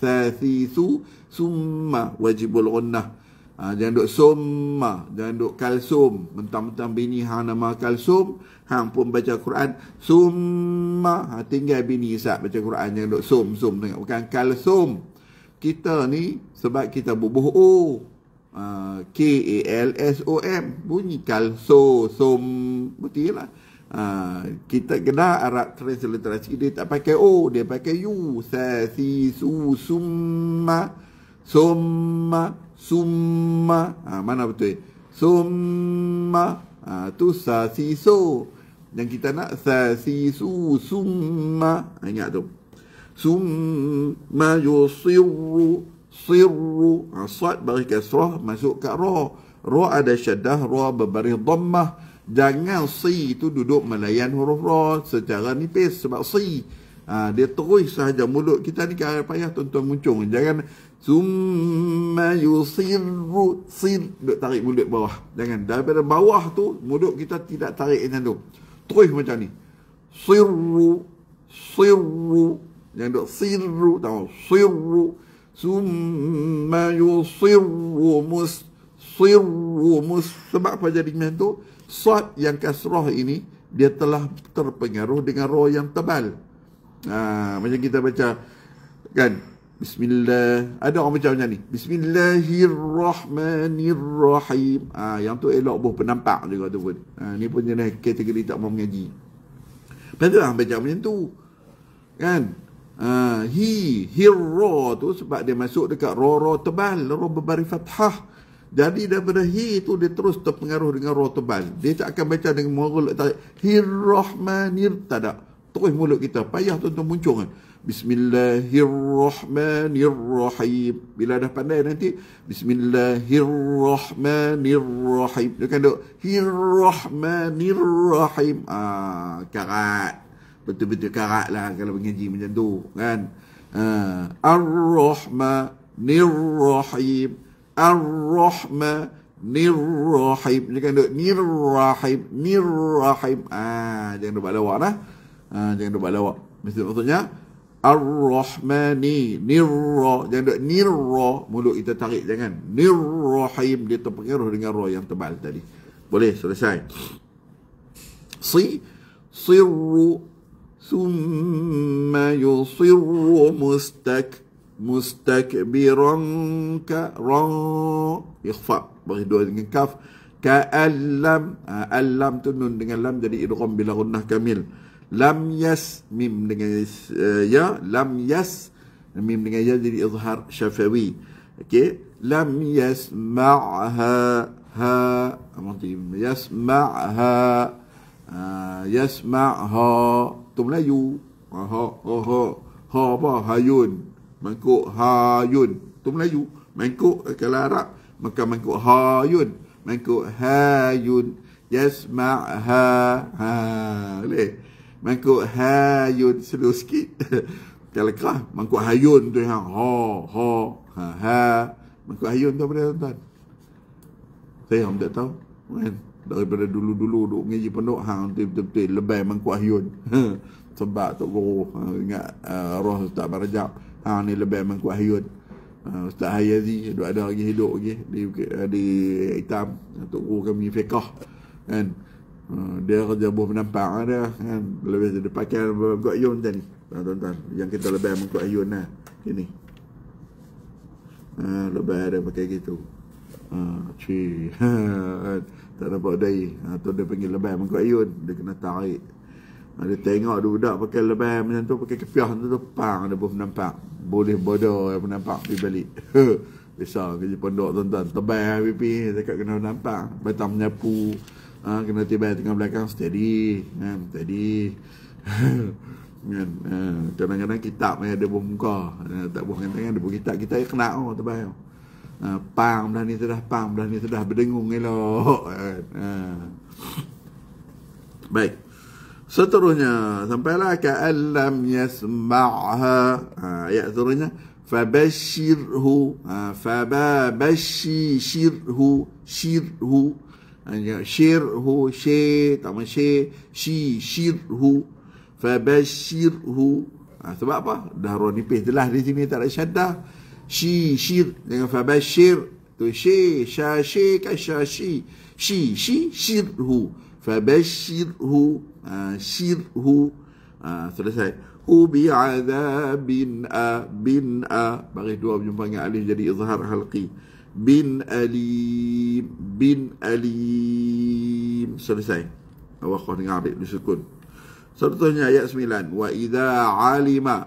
[SPEAKER 1] thasisu summa, wajibul gunnah. Jangan duk summa, jangan duk kalsum, mentang-mentang bini hang nama kalsum, hang pun baca Quran summa, tinggal bini Isaac baca Quran, jangan duk sum, tengok, bukan kalsum. Kita ni sebab kita bubuh o, Kalsom, bunyi kalsum, betul lah. Kita kena Arab transliterasi, dia tak pakai o, dia pakai u. Sasisu summa, mana betul? Summa, tu sasiso. Dan kita nak sasisu summa, ingat tu. Summa yusirru, sirru, sad bagi kasrah masuk ke ra. Ra ada syaddah, ra berbaris dhammah. Jangan si itu duduk melayan huruf ra secara nipis sebab si dia terus sahaja mulut kita ni kan payah tuan-tuan muncung. Jangan summa yusirru, sir duk tarik mulut bawah. Jangan daripada bawah tu mulut kita tidak tarik macam tu. Terus macam ni. Sirru, jangan duk sirru, tahu? Sirru. Summa yusirru sebab apa jadi macam tu? Sad yang kasrah ini dia telah terpengaruh dengan ra yang tebal. Macam kita baca kan, bismillah, ada orang baca macam ni, bismillahirrahmanirrahim. Yang tu elok boh penampak juga tu pun. Ni pun jenis kategori tak mau mengaji. Betul lah baca macam tu kan. Hirra tu sebab dia masuk dekat ra tebal, ra berbaris fathah. Jadi daripada hi tu dia terus terpengaruh dengan ra tebal. Dia tak akan baca dengan mulut tarik. Hirrahmanir, tak ada. Terus mulut kita payah tuan-tuan muncul kan. Bismillahirrahmanirrahim. Bila dah pandai nanti Bismillahirrahmanirrahim. Dia kan duk Hirrahmanirrahim. Karat. Betul-betul karat lah kalau mengaji macam tu kan. Ar-Rahmanir-Rahim, Ar-Rahmanir-Rahim. Dia kan duk Nir-Rahim, Nir-Rahim. Jangan duk buat lawak lah. Jangan duk buat lawak. Maksudnya Ar-Rahmani, Nir-Ra. Jangan duk Nir-Ra, mulut kita tarik. Jangan Nir-Rahim, dia terpengaruh dengan ra yang tebal tadi. Boleh, selesai. Sirru, summa yusirru mustakbiran ka ra, ikhfa bagi dua dengan kaf. Ka'allam, allam tu nun dengan lam jadi idgham bila gunnah kamil. Lam yas, mim dengan ya, lam yas mim dengan ya jadi izhar syafawi. Okey, lam yasma'ha, ha mati yasma'ha, yasma'ha tu Melayu. Ha apa, hayun, mangkuk hayun tu Melayu. Mangkuk kalau Arab maka mangkuk hayun, mangkuk hayun, yasma'ha, ha boleh. Mangkuk hayun slow sikit. Kalau kerah mangkuk hayun tu yang ha. Mangkuk hayun tu apa dia tuan? Saya tak tahu kan. Daripada dulu-dulu duk mengaji pondok hang betul-betul lebay mangkuk hayun. Sebab Tok Guru ingat roh Ustaz Barajab, hang ni lebay mangkuk hayun. Ustaz Hayazi duk ada lagi hidup lagi di hitam, Tok Guru kami fiqh kan. Dia kerja buah penampang dia kan, lebih dia pakai mangkuk hayun tadi tuan-tuan, yang kita lebay mangkuk hayun lah ini. Lebay dia pakai gitu. Tak dapat dai. Tu dia panggil lebay mangkuk hayun, dia kena tarik. Dia tengok ada budak pakai lebay macam tu, pakai kepiah tu pang ada buah penampang. Boleh bodoh penampang pergi balik. Besar kerja pondok tuan-tuan, tebal pipi dekat kena penampang, batang menyapu. Kena tiba tengah belakang steady kan, steady. Kan, kadang-kadang kitab yang ada buah muka, tak buah tangan, ada buah kitab kita yang kena tebal. Pang belah ni sudah, pang belah ni sudah berdengung elok. Baik. Seterusnya sampailah ka'allam yasma'ha. Ayat seterusnya fabashirhu, fabashirhu, shirhu, shirhu, shi tak ma shi, shirhu, fabashirhu. Sebab apa? Dah roh nipis jelas di sini, tak ada syaddah. Shir dengan fabashir tu shi, syashi ka syashi, shirhu, fabashirhu, shirhu. Selesai. Hu bi'adzabin bin bagi dua berjumpa dengan alif jadi izhar halqi. Bin alim. Selesai. Waqaf dengan alif disukun. Seterusnya ayat 9. Wa idza alima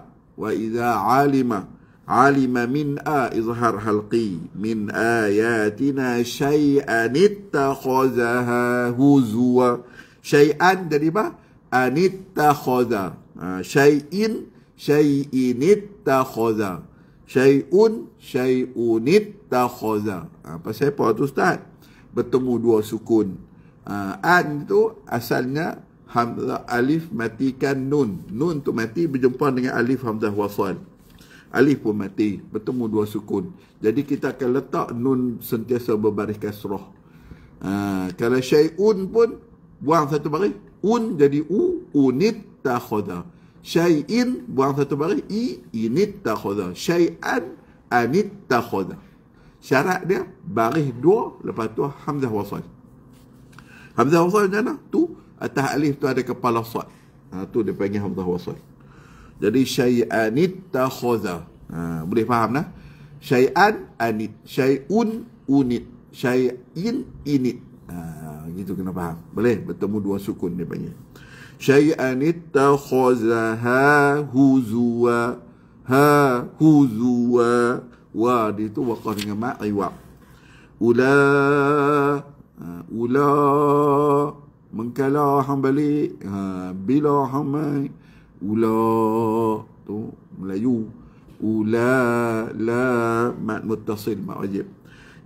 [SPEAKER 1] min izhar halqi min ayatina syai'an ittakhazaha huzwa. Syai'an jadi apa? Anittakhaza. Syai'in ittakhaza. Syai'un ittakhaza. Pasal apa tu Ustaz? Bertemu dua sukun. An tu asalnya hamzah alif matikan nun. Nun tu mati berjumpa dengan alif hamzah wasal. Alif pun mati, bertemu dua sukun. Jadi kita akan letak nun sentiasa berbaris kasrah. Kalau syai'un pun buang satu baris, un jadi u, unit takhadha. Syai'in buang satu baris, init takhadha. Syai'an anit takhadha. Syarat dia baris dua, lepas tu hamzah wasal. Hamzah wasal macam mana? Tu atas alif tu ada kepala sad. Tu dia panggil hamzah wasal. Jadi syai'an ittakhadha. Boleh faham nah? Syai'an anit, syai'un unit, syai'in init. Gitu kena faham. Boleh bertemu dua sukun dia panggil. Syai'an ittakhadha huzwa. Ha huzwa. Wa dia tu waqaf dengan ma iwab. Ula mengkala hang balik, bila hang mai. Ula tu Melayu. Ula la mat muttasil, mat wajib.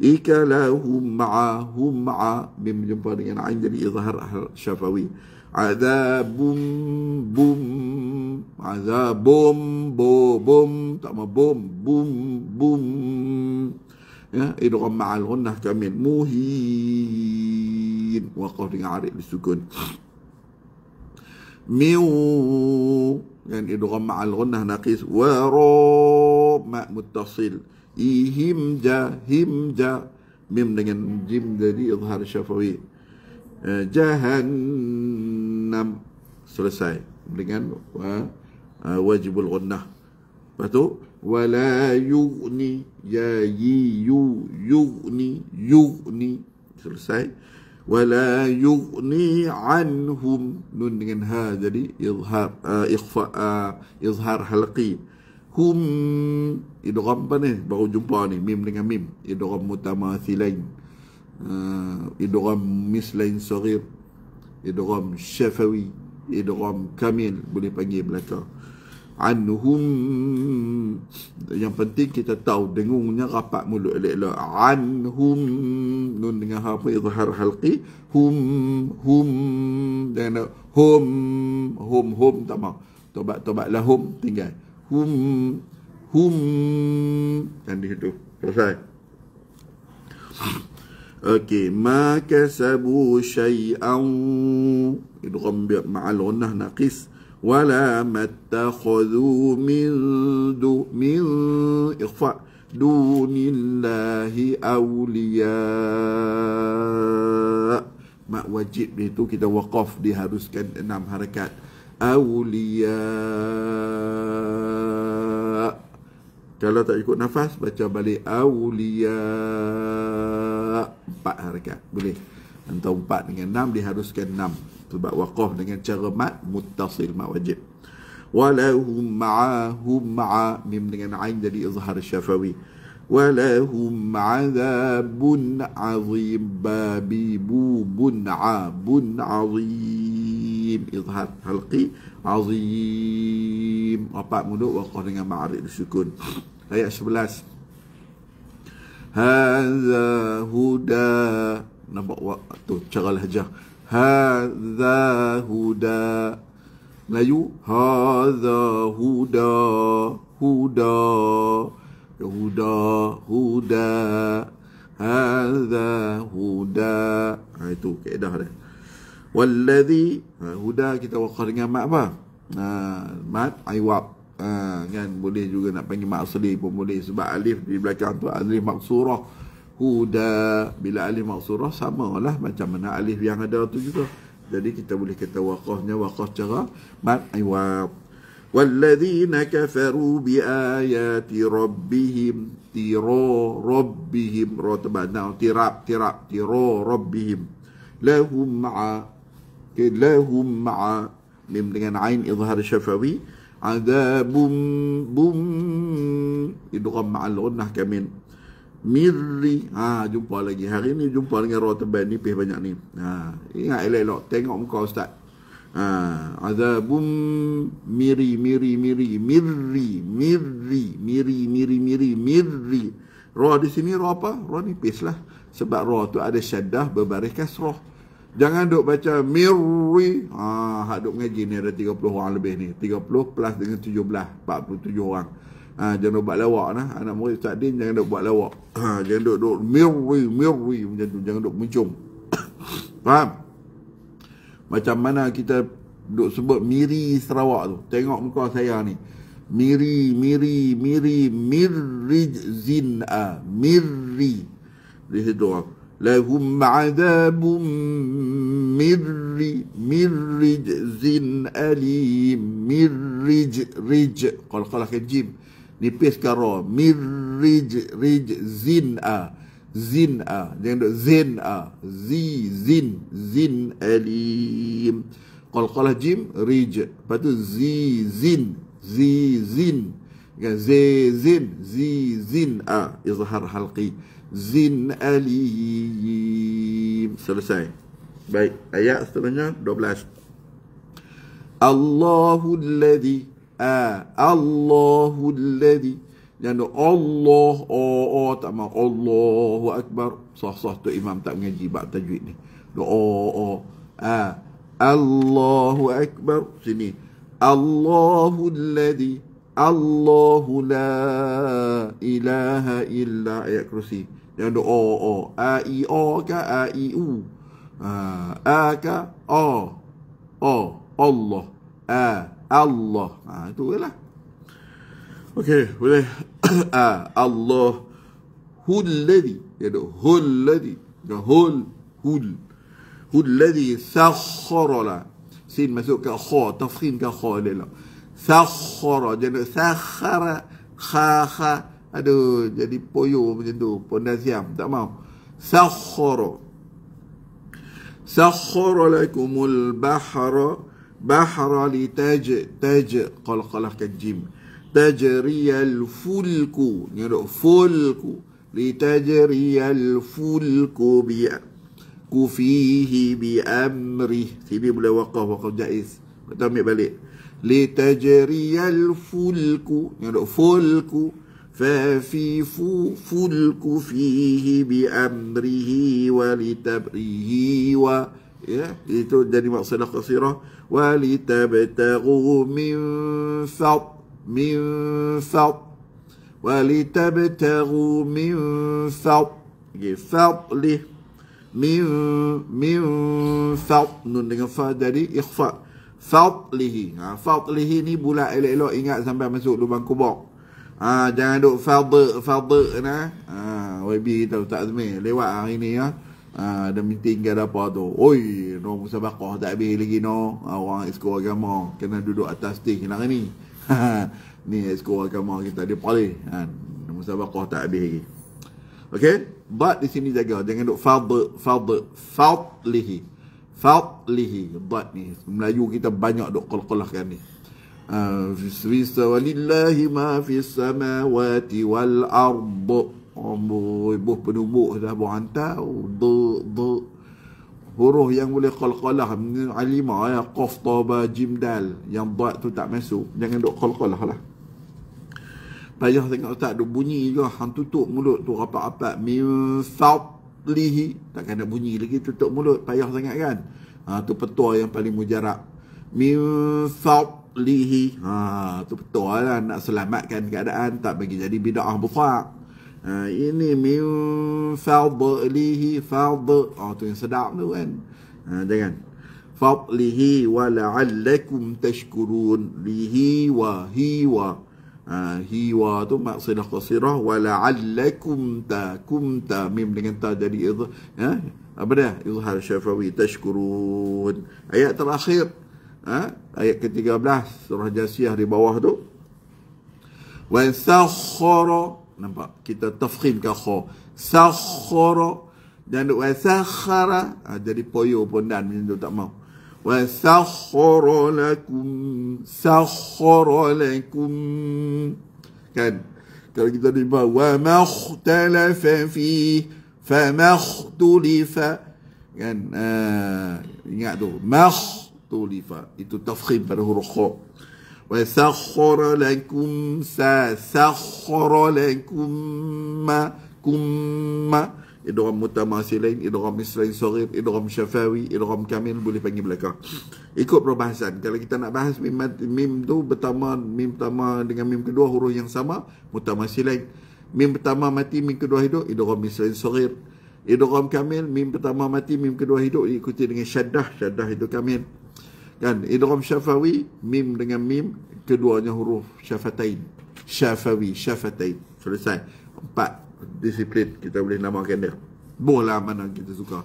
[SPEAKER 1] Ikalahum ma'a mim jumpa dengan ain jadi izhar syafawi. Azabum bum tak ma bum ya, idgham ma'al ghunnah kamil. Muhin waqaf dengan arif disukun. Miu yang idgham ma'al ghunnah naqis. Wa ra ma muttasil. Himja mim dengan jim jadi izhar syafawi. Jahannam selesai dengan wajibul ghunnah. Lepas tu wala yughni yughni selesai. Wala yughni anhum nun dengan ha jadi izhar izhar halqi. hum. Idgham apa ni? Baru jumpa ni, mim dengan mim. Idgham mutamathilain. Idgham mislain saghir. Idgham syafawi. Idgham kamil, boleh panggil belaka. Anhum, yang penting kita tahu dengungnya rapat mulut elok-elok. Anhum, nun dengan apa, izhar halqi. Hum dan hum tak mau. Tobat lahum tinggal. Hum kan di situ. Selesai. Okey, ma kasabu syai'an, idgham ma'al gunnah naqis. Wala mattakhadhu min ikhfa dunillahi awliya. Mak wajib itu kita waqaf, diharuskan 6 harakat. Awliya. Kalau tak ikut nafas, baca balik awliya. 4 harakat boleh. Antara 4 dengan 6 diharuskan 6. Sebab waqaf dengan cara mat muttasil, mat wajib. Walahum ma'a, mim dengan ain jadi izhar syafawi. Walahum azabun azim, babi bun azim, izhar halqi, azim. Rapat mulut waqaf dengan ma'arid sukun. Ayat 11. Hadza huda, nampak tu cara lahjah. Hadza huda. Melayu, hadza huda. Hadza huda. Itu kaedah dia. Walladhi, huda kita waqaf dengan mat apa? Mat iwab. Kan boleh juga nak panggil mat asli pun boleh, sebab alif di belakang tu alif maksurah. Huda, bila alif maksurah sama lah macam mana alif yang ada tu juga. Jadi kita boleh kata waqafnya waqaf cara mat iwab. Walladzina kafaru biayati rabbihim, rabbihim rotabana tirab rabbihim. Lahum ma'a, mim dengan ain izhar syafawi. Adabum idgham ma'al gunnah kamil. Mirri, jumpa lagi. Hari ni jumpa dengan roh tebal nipis banyak ni. Ingat elok-elok, tengok muka ustaz. Azabum mirri. Roh di sini roh apa? Roh nipis lah. Sebab roh tu ada syaddah berbaris kasrah. Jangan duk baca mirri. Hak duk mengaji ni ada 30 orang lebih ni. 30 plus dengan 17, 47 orang. Jangan buat lawak nah. Anak murid Ustaz Din jangan buat lawak. Jangan duk mirri macam tu, jangan duk muncung. Faham? Macam mana kita duk sebut Miri Sarawak tu. Tengok muka saya ni. Miri zin'a. Mirri. Di situ. Lahum adabum mirri zin alim. Rij. Kalau ke jim. Nipis karo. Mirrij zin'a. Jangan duk zin'a. Zin alim. Qalqalah jim rij. Lepas tu zin. Zin'a. Izhar halqi. Zin alim. Selesai. Baik, ayat seterusnya 12. Allahul ladzi. Jangan Allah, tak mau. Allahu Akbar. Sah tu imam tak mengaji bab tajwid ni. Allahu Akbar. Sini. Allahul ladzi. Allahu la ilaha illa. Ayat kursi. Jangan a i o ka a i u. Ka Allah. Allah. Itu lah. Okey, boleh. Allah hulladhi. Dia duk hulladhi. Hulladhi sakhara la. Sin masuk ke kha, tafkhim ke kha dia lah. Sakhara, jangan sakhara, kha. Aduh, jadi poyo macam tu, pondasiam, tak mau. Sakhara lakumul bahra li taj qalqalah ke jim. tajriyal fulku. Ni dok fulku. Litajriyal fulku bi'ku fihi bi'amri. Sini boleh waqaf jaiz. Kita ambil balik. Litajriyal fulku. Ni dok fulku. Fafi fulku fihi bi'amrihi walitabrihi wa. Ya, itu jadi maksadah qasirah. Walitabtaghu min walitabtaghu min fadlih min nun dengan fa jadi ikhfa fadlihi. Fadlihi ni bulat elok-elok, ingat sampai masuk lubang kubur. Jangan duk fadl nah. YB kita Ustaz Azmi lewat hari ni ya. Ada meeting ke apa tu. Oi, no musabaqah tak habis lagi no. Orang ekskul agama kena duduk atas stage nak ni. Ni ekskul agama kita dia boleh. Musabaqah tak habis lagi. Okey? But di sini jaga, jangan duk fadlihi. But ni Melayu kita banyak duk qalqalahkan ni. Walillahi ma fis samawati wal ard. Ibu penubuk dah berhantar. Huruf yang boleh qalqalah alima ya, qaf ta ba jim dal. Yang dad tu tak masuk, jangan duk qalqalah lah. Payah tengok Ustaz duk bunyi juga, hang tutup mulut tu rapat-rapat. Min fadlihi, tak kena bunyi lagi, tutup mulut, payah sangat kan. Tu petua yang paling mujarab. Min fadlihi. Tu petua lah, nak selamatkan keadaan, tak bagi jadi bid'ah besar. Ini min fadlihi tu yang sedap tu kan. Jangan fadlihi wa la'allakum tashkurun. Lihi wa hiwa. Hiwa tu maksadah qasirah. Wa la'allakum ta mim dengan ta jadi apa dah izhar syafawi tashkurun. Ayat terakhir ayat ke-13 surah Jasiyah di bawah tu. Wa sakhara. Nampak? Kita tafkhim ke kha. Sakhara. Dan wa sakhara. Jadi poyo pondan macam tu tak mau. Wa sakhara lakum. Sakhara lakum. Kan? Kalau kita tiba wa makhtalafa fi famakhtulifa. Kan? Ingat tu. Makhtulifa. Itu tafkhim pada huruf kha. وَسَخَّرَ لَكُمْ سَخَّرَ لَكُمْ kumma. Idgham mutamasilain, idgham mislain saghir, idgham syafawi, idgham kamil, boleh panggil belakang. Ikut perbahasan. Kalau kita nak bahas mim tu pertama, mim pertama dengan mim kedua huruf yang sama, mutamasilain. Mim pertama mati, mim kedua hidup, idgham mislain saghir. Idgham kamil, mim pertama mati, mim kedua hidup, diikuti dengan syaddah itu kamil. Kan, idgham syafawi, mim dengan mim, keduanya huruf syafatain. Syafawi, syafatain. Selesai. 4 disiplin kita boleh namakan dia. Boleh mana kita suka.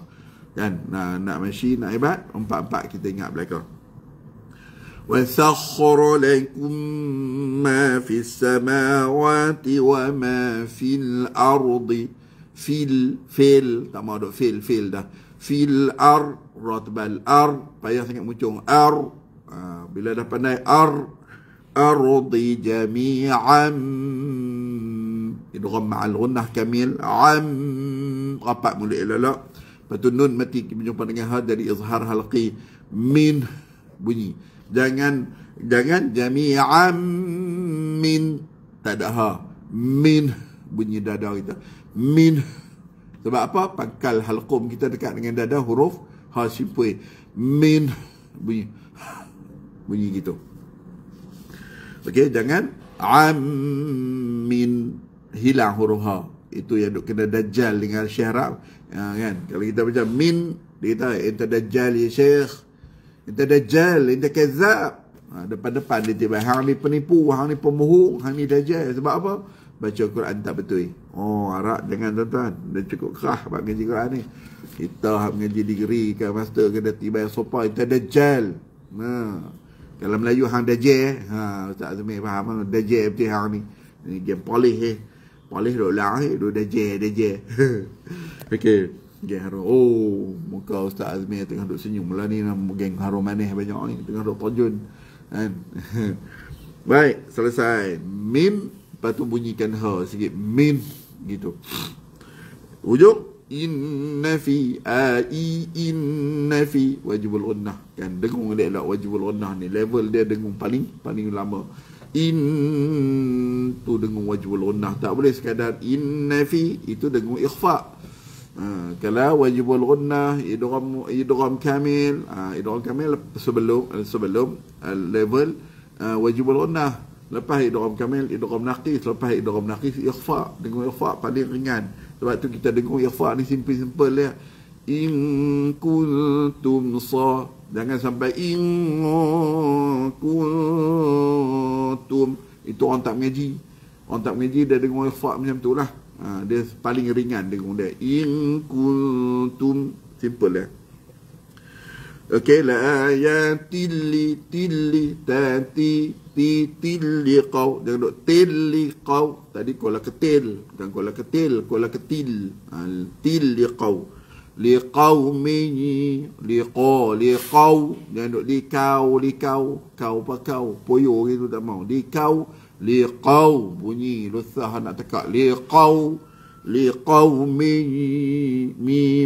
[SPEAKER 1] Kan, nak masyi, nak hebat, 4 kita ingat belakang. Wa sakhkhara lakum ma fis samawati wa ma fil ardi. Fil, tak mau duk fil dah. Fil ratbal payah sangat muncung bila dah pandai ardi jami'an, idgham ma'al ghunnah kamil, rapat mulut elok. Lepas tu nun mati berjumpa dengan ha, jadi izhar halqi. Min bunyi, jangan jami'an min, tak ada ha. Min bunyi dada kita. Min. Sebab apa? Pangkal halqum kita dekat dengan dada, huruf ha sipui. Min bunyi gitu. Okey, jangan min, hilang huruf ha. Itu yang duk kena dajjal dengan syahrab. Kan? Kalau kita baca min, dia kata enta dajjal ya syekh. Enta dajjal, enta kazzab. Depan-depan dia tiba, hang ni penipu, hang ni pemohong, hang ni dajjal. Sebab apa? Baca Quran tak betul. Harap jangan tuan-tuan. Dah cukup kerah buat ngaji Quran ni. Kita mengaji degree ke master ke dah tiba sopa, kita dajjal. Kalau Melayu hang dajjal, Ustaz Azmi faham dajjal betul hang ni. Ni game polih polih duk lah duk dajjal. Okey, geng harum. Muka Ustaz Azmi tengah duk senyum lah ni, geng harum manis banyak ni, tengah duk terjun kan. Baik, selesai. Min, lepas tu bunyikan ha sikit. Min, gitu. Hujung. Inna fi inna fi wajibul gunnah. Kan dengung dia lah wajibul gunnah ni. Level dia dengung paling lama. In tu dengung wajibul gunnah. Tak boleh sekadar inna fi, itu dengung ikhfa. Kalau wajibul gunnah idgham kamil, idgham kamil sebelum level wajibul gunnah. Lepas idgham kamil, idgham naqis, lepas idgham naqis ikhfa. Dengung ikhfa paling ringan. Sebab tu kita dengung ikhfa ni simple ya. In kuntum jangan sampai in kuntum. Itu orang tak mengaji. Orang tak mengaji dia dengung ikhfa macam tu lah. Dia paling ringan dengung dia. In kuntum, simple ya. Okey, la ayatil tilli tati tilli qaw. Jangan duk tilli qaw. Tadi kola ketil, bukan kola ketil, kola ketil. Tilli qaw. Li qaumin li qaw. Jangan duk li kau. Kau apa kau? Poyo gitu tak mau. Li kau, li qaw. Bunyi lusah nak tekak. Li qaw. Li qaumin mi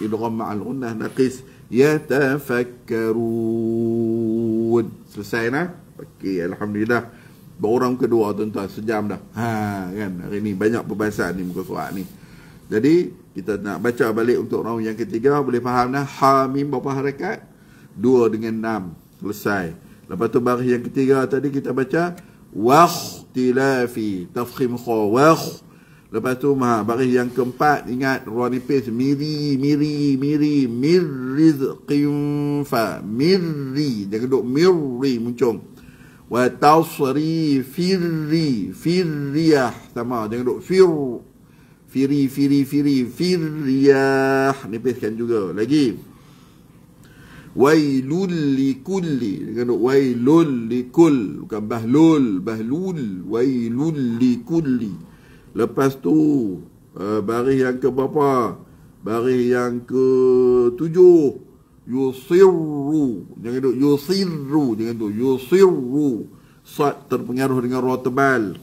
[SPEAKER 1] idgham ma'al gunnah naqis yatafakkarun. Selesai nah? Okey, alhamdulillah. Berorang kedua tuan-tuan, sejam dah. Kan hari ni banyak perbahasan ni muka surat ni. Jadi kita nak baca balik untuk raun yang ketiga, boleh faham dah. Ha mim berapa harakat? 2 dengan 6. Selesai. Lepas tu baris yang ketiga tadi kita baca wakhtilafi, tafkhim kha wakh. Lepas tu baris yang keempat, ingat ra nipis miri rizqin fa mirri, jangan duk mirri muncung. Wa tasri firriyah sama, jangan duk firriyah nipiskan juga. Lagi wailul likulli, jangan duk wailul likul, bukan bahlul wailul likulli. Lepas tu baris yang ke berapa? Baris yang ke-7, yusirru, jangan duk yusirru, jangan duk yusirru, sad terpengaruh dengan ra tebal.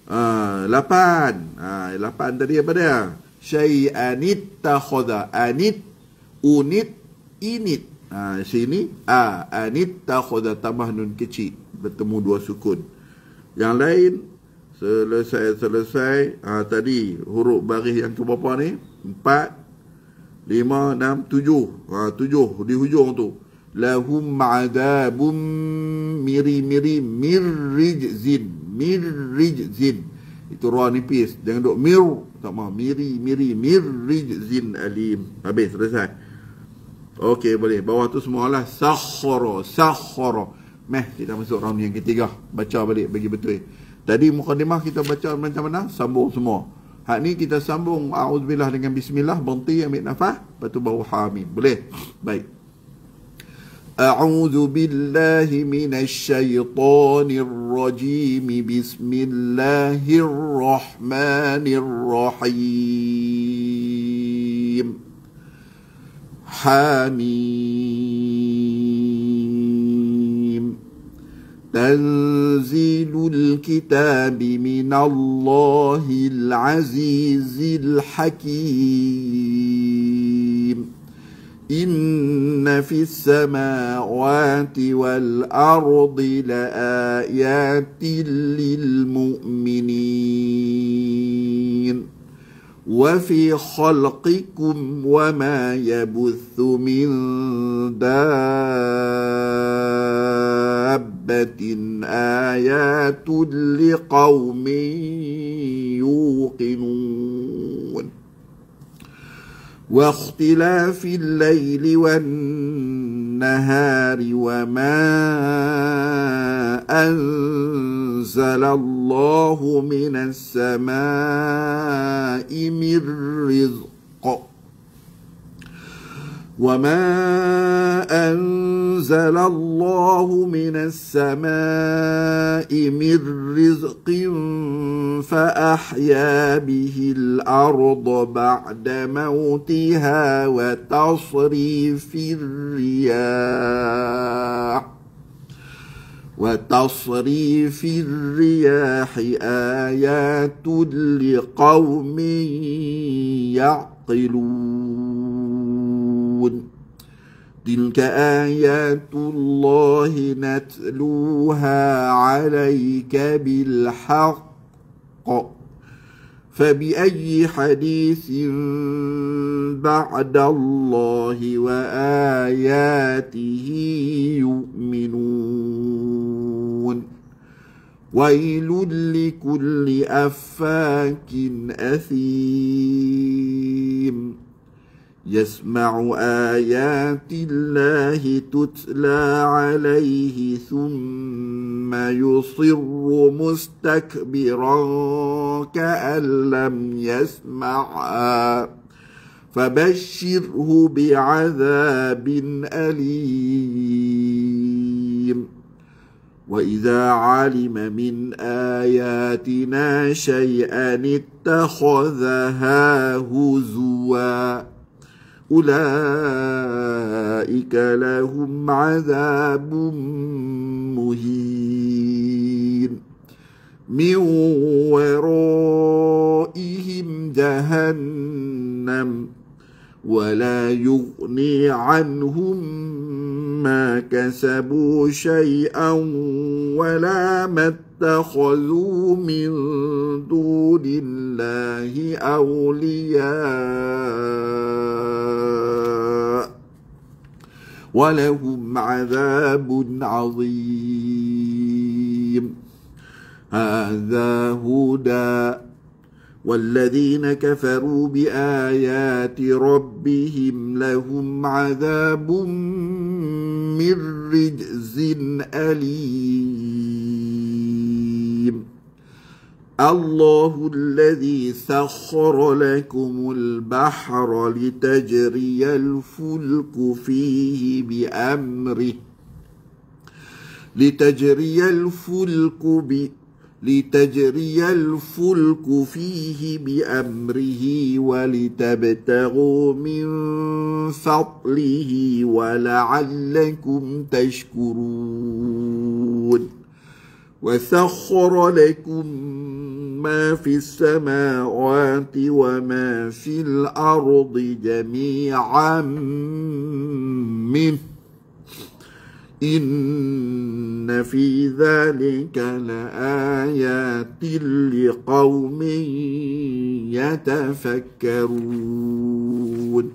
[SPEAKER 1] 8 tadi apa dia? Syai'an ittakhadha, anit unit init. Sini anit takhadha tambah nun kecil, bertemu 2 sukun. Yang lain selesai. Tadi huruf baris yang ke berapa ni? 4, 5, 6, 7. 7 di hujung tu. Lahum adabum mirrijzin. Itu ra nipis. Jangan duk tak mau mirrijzin alim. Habis, selesai. Okey, boleh. Bawah tu semualah sakhara. Meh, kita masuk round yang ketiga. Baca balik bagi betul. Tadi mukadimah kita baca macam mana? Sambung semua. Hak ni kita sambung a'udzubillah dengan bismillah, berhenti ambil nafas, lepas tu baru hamim. Boleh? Baik. A'udzu billahi minasy syaithanir rajim. Bismillahirrahmanirrahim. Hamim. Tanzilul kitab minallahil azizil hakim. Inna fis samawati wal ardi la ayatin lil mu'minin. وفي خلقكم وما يبث من دابة آيات لقوم يوقنون. واختلاف الليل والنهار وما أنزل الله من السماء من رزق وما أنزل الله من السماء من رزق فأحيا به الأرض بعد موتها وتصريف الرياح وتصريف الرياح آيات لقوم يعقلون تلك آيات الله نتلوها عليك بالحق فبأي حديث بعد الله وآياته يؤمنون ويل لكل أفاك أثيم يسمع آيات الله تتلى عليه ثم يصر مستكبرا كأن لم يسمعها فبشره بعذاب أليم وإذا علم من آياتنا شيئا اتخذها هزوا أولئك لهم عذاب مهين من ورائهم جهنم ولا يغني عنهم ما كسبوا شيئا ولا ما اتخذوا من دون الله أولياء ولهم عذاب عظيم هذا هدى والذين كفروا بآيات ربهم لهم عذاب من رجز أليم الله الذي سخر لكم البحر لتجري الفلك فيه بأمره لتجري الفلك فيه بأمره ولتبتغوا من فضله ولعلكم تشكرون وسخر لكم ما في السماوات وما في الأرض جميعا منه إن في ذلك لآيات لقوم يتفكرون.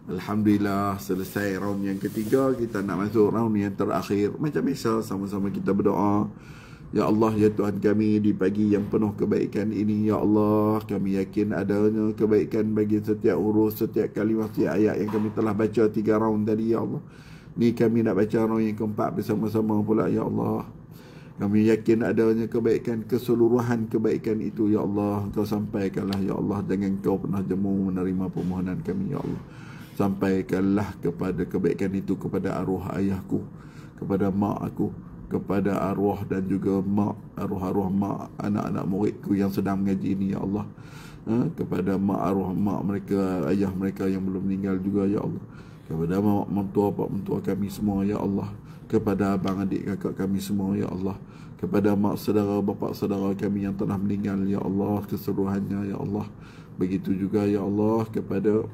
[SPEAKER 1] Alhamdulillah, selesai round yang ketiga. Kita nak masuk round yang terakhir. Macam biasa, sama-sama kita berdoa. Ya Allah, ya Tuhan kami, di pagi yang penuh kebaikan ini, Ya Allah, kami yakin adanya kebaikan bagi setiap huruf, setiap kalimah, setiap ayat yang kami telah baca 3 round tadi, Ya Allah. Ni kami nak baca round yang keempat bersama-sama pula, Ya Allah. Kami yakin adanya kebaikan, keseluruhan kebaikan itu, Ya Allah. Kau sampaikanlah, Ya Allah. Jangan kau pernah jemu menerima permohonan kami, Ya Allah. Sampaikanlah kepada kebaikan itu kepada arwah ayahku, kepada mak aku, kepada arwah dan juga mak, arwah-arwah mak anak-anak muridku yang sedang mengaji ini, Ya Allah. Kepada mak, arwah mak mereka, ayah mereka yang belum meninggal juga, Ya Allah. Kepada mak mentua, pak mentua kami semua, Ya Allah. Kepada abang adik kakak kami semua, Ya Allah. Kepada mak saudara, bapa saudara kami yang telah meninggal, Ya Allah, keseluruhannya, Ya Allah. Begitu juga, Ya Allah, kepada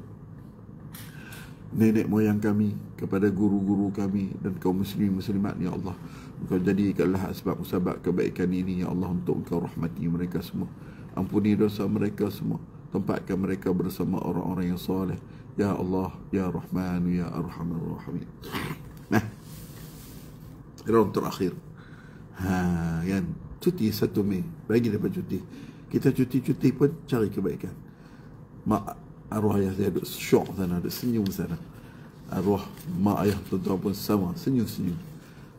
[SPEAKER 1] nenek moyang kami, kepada guru-guru kami dan kaum muslimin muslimat, Ya Allah. Engkau jadikanlah asbab musabab kebaikan ini, Ya Allah, untuk Engkau rahmati mereka semua. Ampuni dosa mereka semua. Tempatkan mereka bersama orang-orang yang soleh. Ya Allah, Ya Rahman, Ya Arhamar Rahimin. Nah, round terakhir. Kan, cuti 1 Mei. Bagi dapat cuti. Kita cuti-cuti pun cari kebaikan. Mak arwah ayah saya duduk syok sana, duduk senyum sana. Arwah mak ayah tuan-tuan pun sama, senyum-senyum.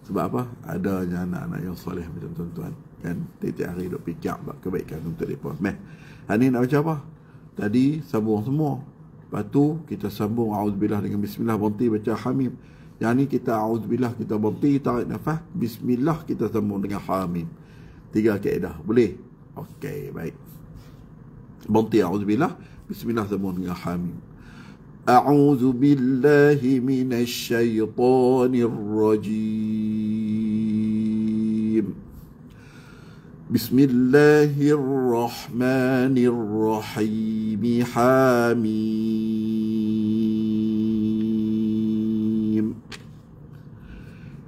[SPEAKER 1] Sebab apa? Adanya anak-anak yang soleh macam tuan-tuan. Kan, tiap-tiap hari duduk fikir buat kebaikan untuk mereka. Hari ni nak baca apa? Tadi sambung semua. Lepas tu kita sambung a'udzubillah dengan bismillah, berhenti baca hamim. Yang ni kita a'udzubillah, kita berhenti, tarik nafas, bismillah, kita sambung dengan hamim. 3 kaedah. Boleh? Okey, baik. Berhenti a'udzubillah, bismillah, sambung dengan hamim. A'udzu billahi minasy syaithanir rajim. بسم الله الرحمن الرحيم حميم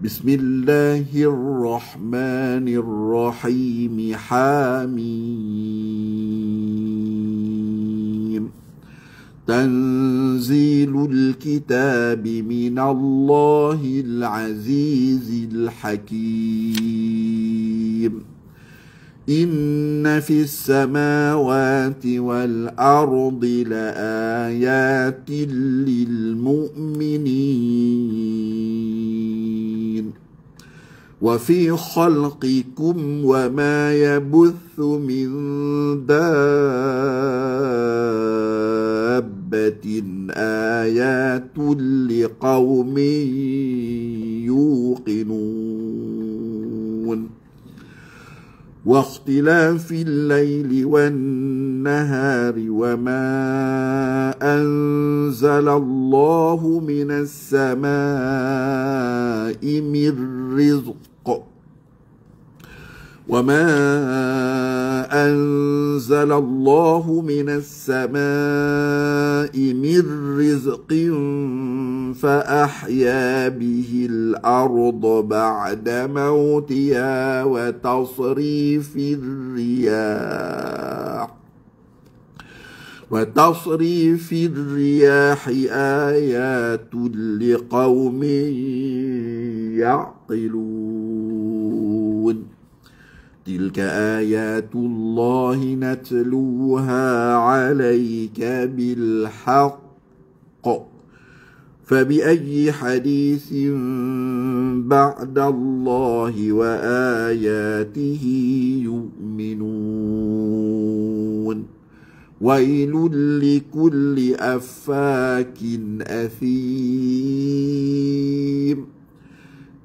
[SPEAKER 1] بسم الله الرحمن الرحيم حميم تنزيل الكتاب من الله العزيز الحكيم إن في السماوات والأرض لآيات للمؤمنين وفي خلقكم وما يبث من دابة آيات لقوم يوقنون واختلاف الليل والنهار وما أنزل الله من السماء من رزق وما أنزل الله من السماء من رزق فأحيا به الأرض بعد موتها وتصريف الرياح آيات لقوم يعقلون تلك آيات الله نتلوها عليك بالحق فبأي حديث بعد الله وآياته يؤمنون ويل لكل أفاك أثيم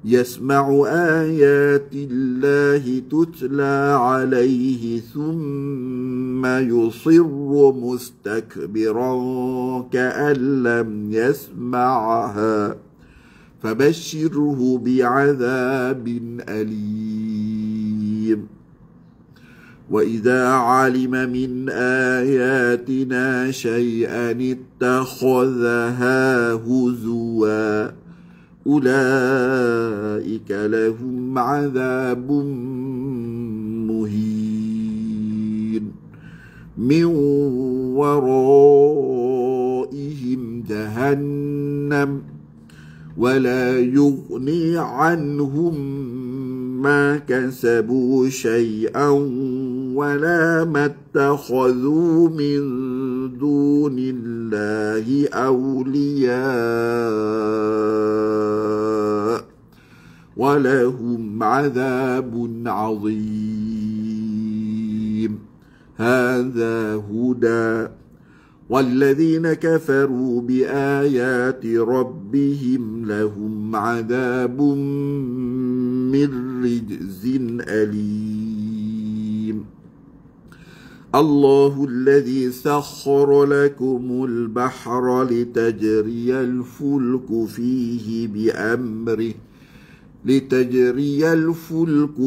[SPEAKER 1] يسمع آيات الله تتلى عليه ثم يصر مستكبرا كأن لم يسمعها فبشره بعذاب أليم وإذا علم من آياتنا شيئا اتخذها هزوا أولئك لهم عذاب مهين من ورائهم جهنم ولا يغني عنهم ما كسبوا شيئا ولا ما اتخذوا من دون الله أولياء ولهم عذاب عظيم هذا هدى والذين كفروا بآيات ربهم لهم عذاب من رجز أليم الله الذي سخر لكم البحر لتجري الفلك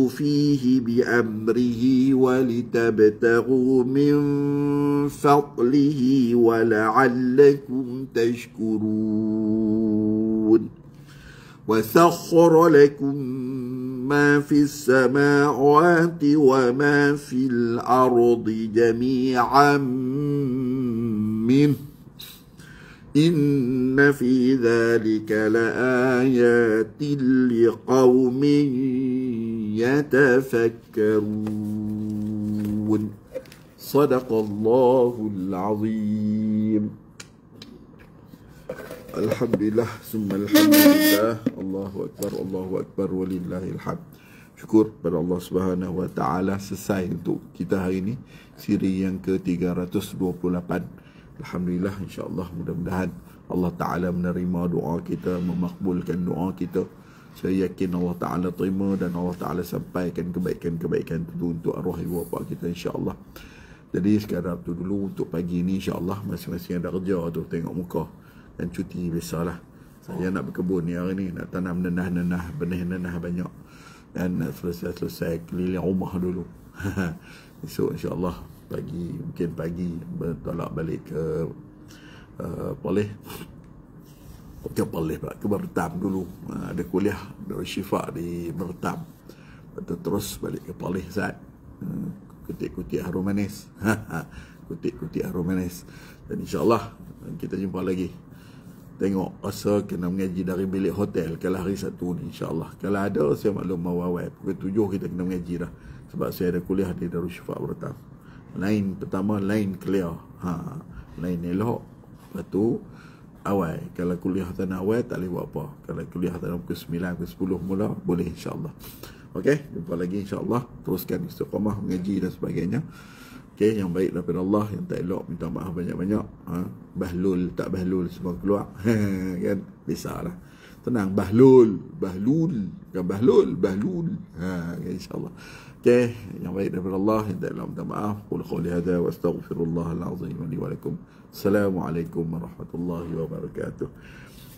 [SPEAKER 1] فيه بأمره ولتبتغوا من فضله ولعلكم تشكرون وسخر لكم ما في السماوات وما في الأرض جميعا منه إن في ذلك لآيات لقوم يتفكرون صدق الله العظيم. Alhamdulillah summa alhamdulillah. Allahu akbar walillahil hamd. Syukur pada Allah Subhanahu wa taala selesai untuk kita hari ini siri yang ke-328. Alhamdulillah, insya-Allah mudah-mudahan Allah taala menerima doa kita, memakbulkan doa kita. Saya yakin Allah taala terima dan Allah taala sampaikan kebaikan-kebaikan itu untuk arwah ibu bapa kita insya-Allah. Jadi sekadar tu dulu untuk pagi ini insya-Allah, masing-masing ada kerja tu tengok muka dan cuti biasalah. Saya nak berkebun ni hari ni, nak tanam nenah-nenah, benih nenah banyak. dan nak selesai keliling rumah dulu. Esok insyaAllah mungkin pagi bertolak balik ke Perlis ke Bertam dulu. Ada kuliah Darul Syifa di Bertam, lepas tu terus balik ke Perlis Zat, kutik-kutik harum manis. Kutik-kutik harum manis. Dan insyaAllah kita jumpa lagi. Tengok rasa kena mengaji dari bilik hotel kalau hari Sabtu ni, insyaAllah. Kalau ada, saya maklum awal-awal pukul 7 kita kena mengaji dah, sebab saya ada kuliah di Darul Syifa Bertam. Line pertama, line clear, line elok. Lepas tu awal, kalau kuliah tanah awal tak boleh buat apa. Kalau kuliah tanah pukul 9, pukul 10 mula, boleh insyaAllah. Okey, jumpa lagi insyaAllah. Teruskan istiqamah mengaji dan sebagainya. Okey, yang baik daripada Allah, yang tak elok minta maaf banyak-banyak. Bahlul tak bahlul semua keluar. Kan bisalah. Tenang, bahlul bukan bahlul. Okay, insyaAllah. Okey, yang baik daripada Allah, yang tak elok minta maaf. Qul qouli hadza wa astaghfirullahal azim li wa lakum. Assalamualaikum warahmatullahi wabarakatuh.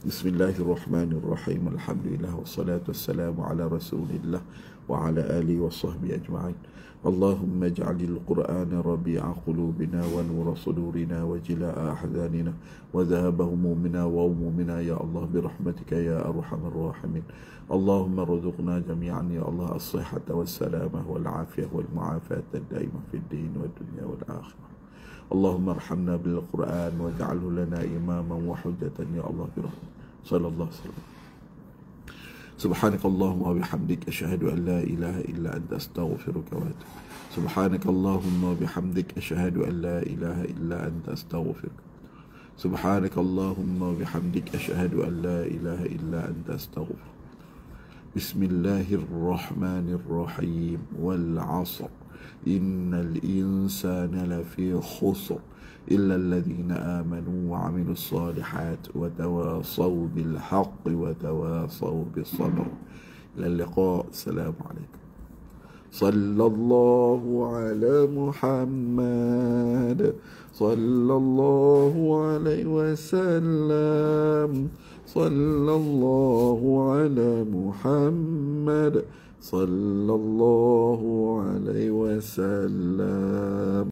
[SPEAKER 1] Bismillahirrahmanirrahim. Alhamdulillah wassalatu wassalamu ala Rasulillah wa ala alihi wa sahbihi ajma'in. Allahumma ij'alil Qur'ana rabi'a qulubina wa nura sudurina wa jila'a ahzanina wa dhahaba humumina wa umumina ya Allah birahmatika ya arhamar rahimin. Allahumma rzuqna jami'an ya Allah as-sihhata was-salamah wal 'afiyah wal mu'afata ad-daimah fid din wad dunya wal akhirah. اللهم ارحمنا بالقرآن واجعله لنا إماما وحجة يا الله برحمتك صلى الله عليه وسلم. سبحانك اللهم وبحمدك أشهد أن لا إله إلا أنت أستغفرك وأتوب. سبحانك اللهم وبحمدك أشهد أن لا إله إلا أنت أستغفرك. سبحانك اللهم وبحمدك أشهد أن لا إله إلا أنت أستغفرك. بسم الله الرحمن الرحيم والعصر إن الإنسان لفي خسر إلا الذين آمنوا وعملوا الصالحات وتواصوا بالحق وتواصوا بالصبر. إلى اللقاء. السلام عليكم. صلى الله على محمد صلى الله عليه وسلم صلى الله على محمد صلى الله عليه وسلم.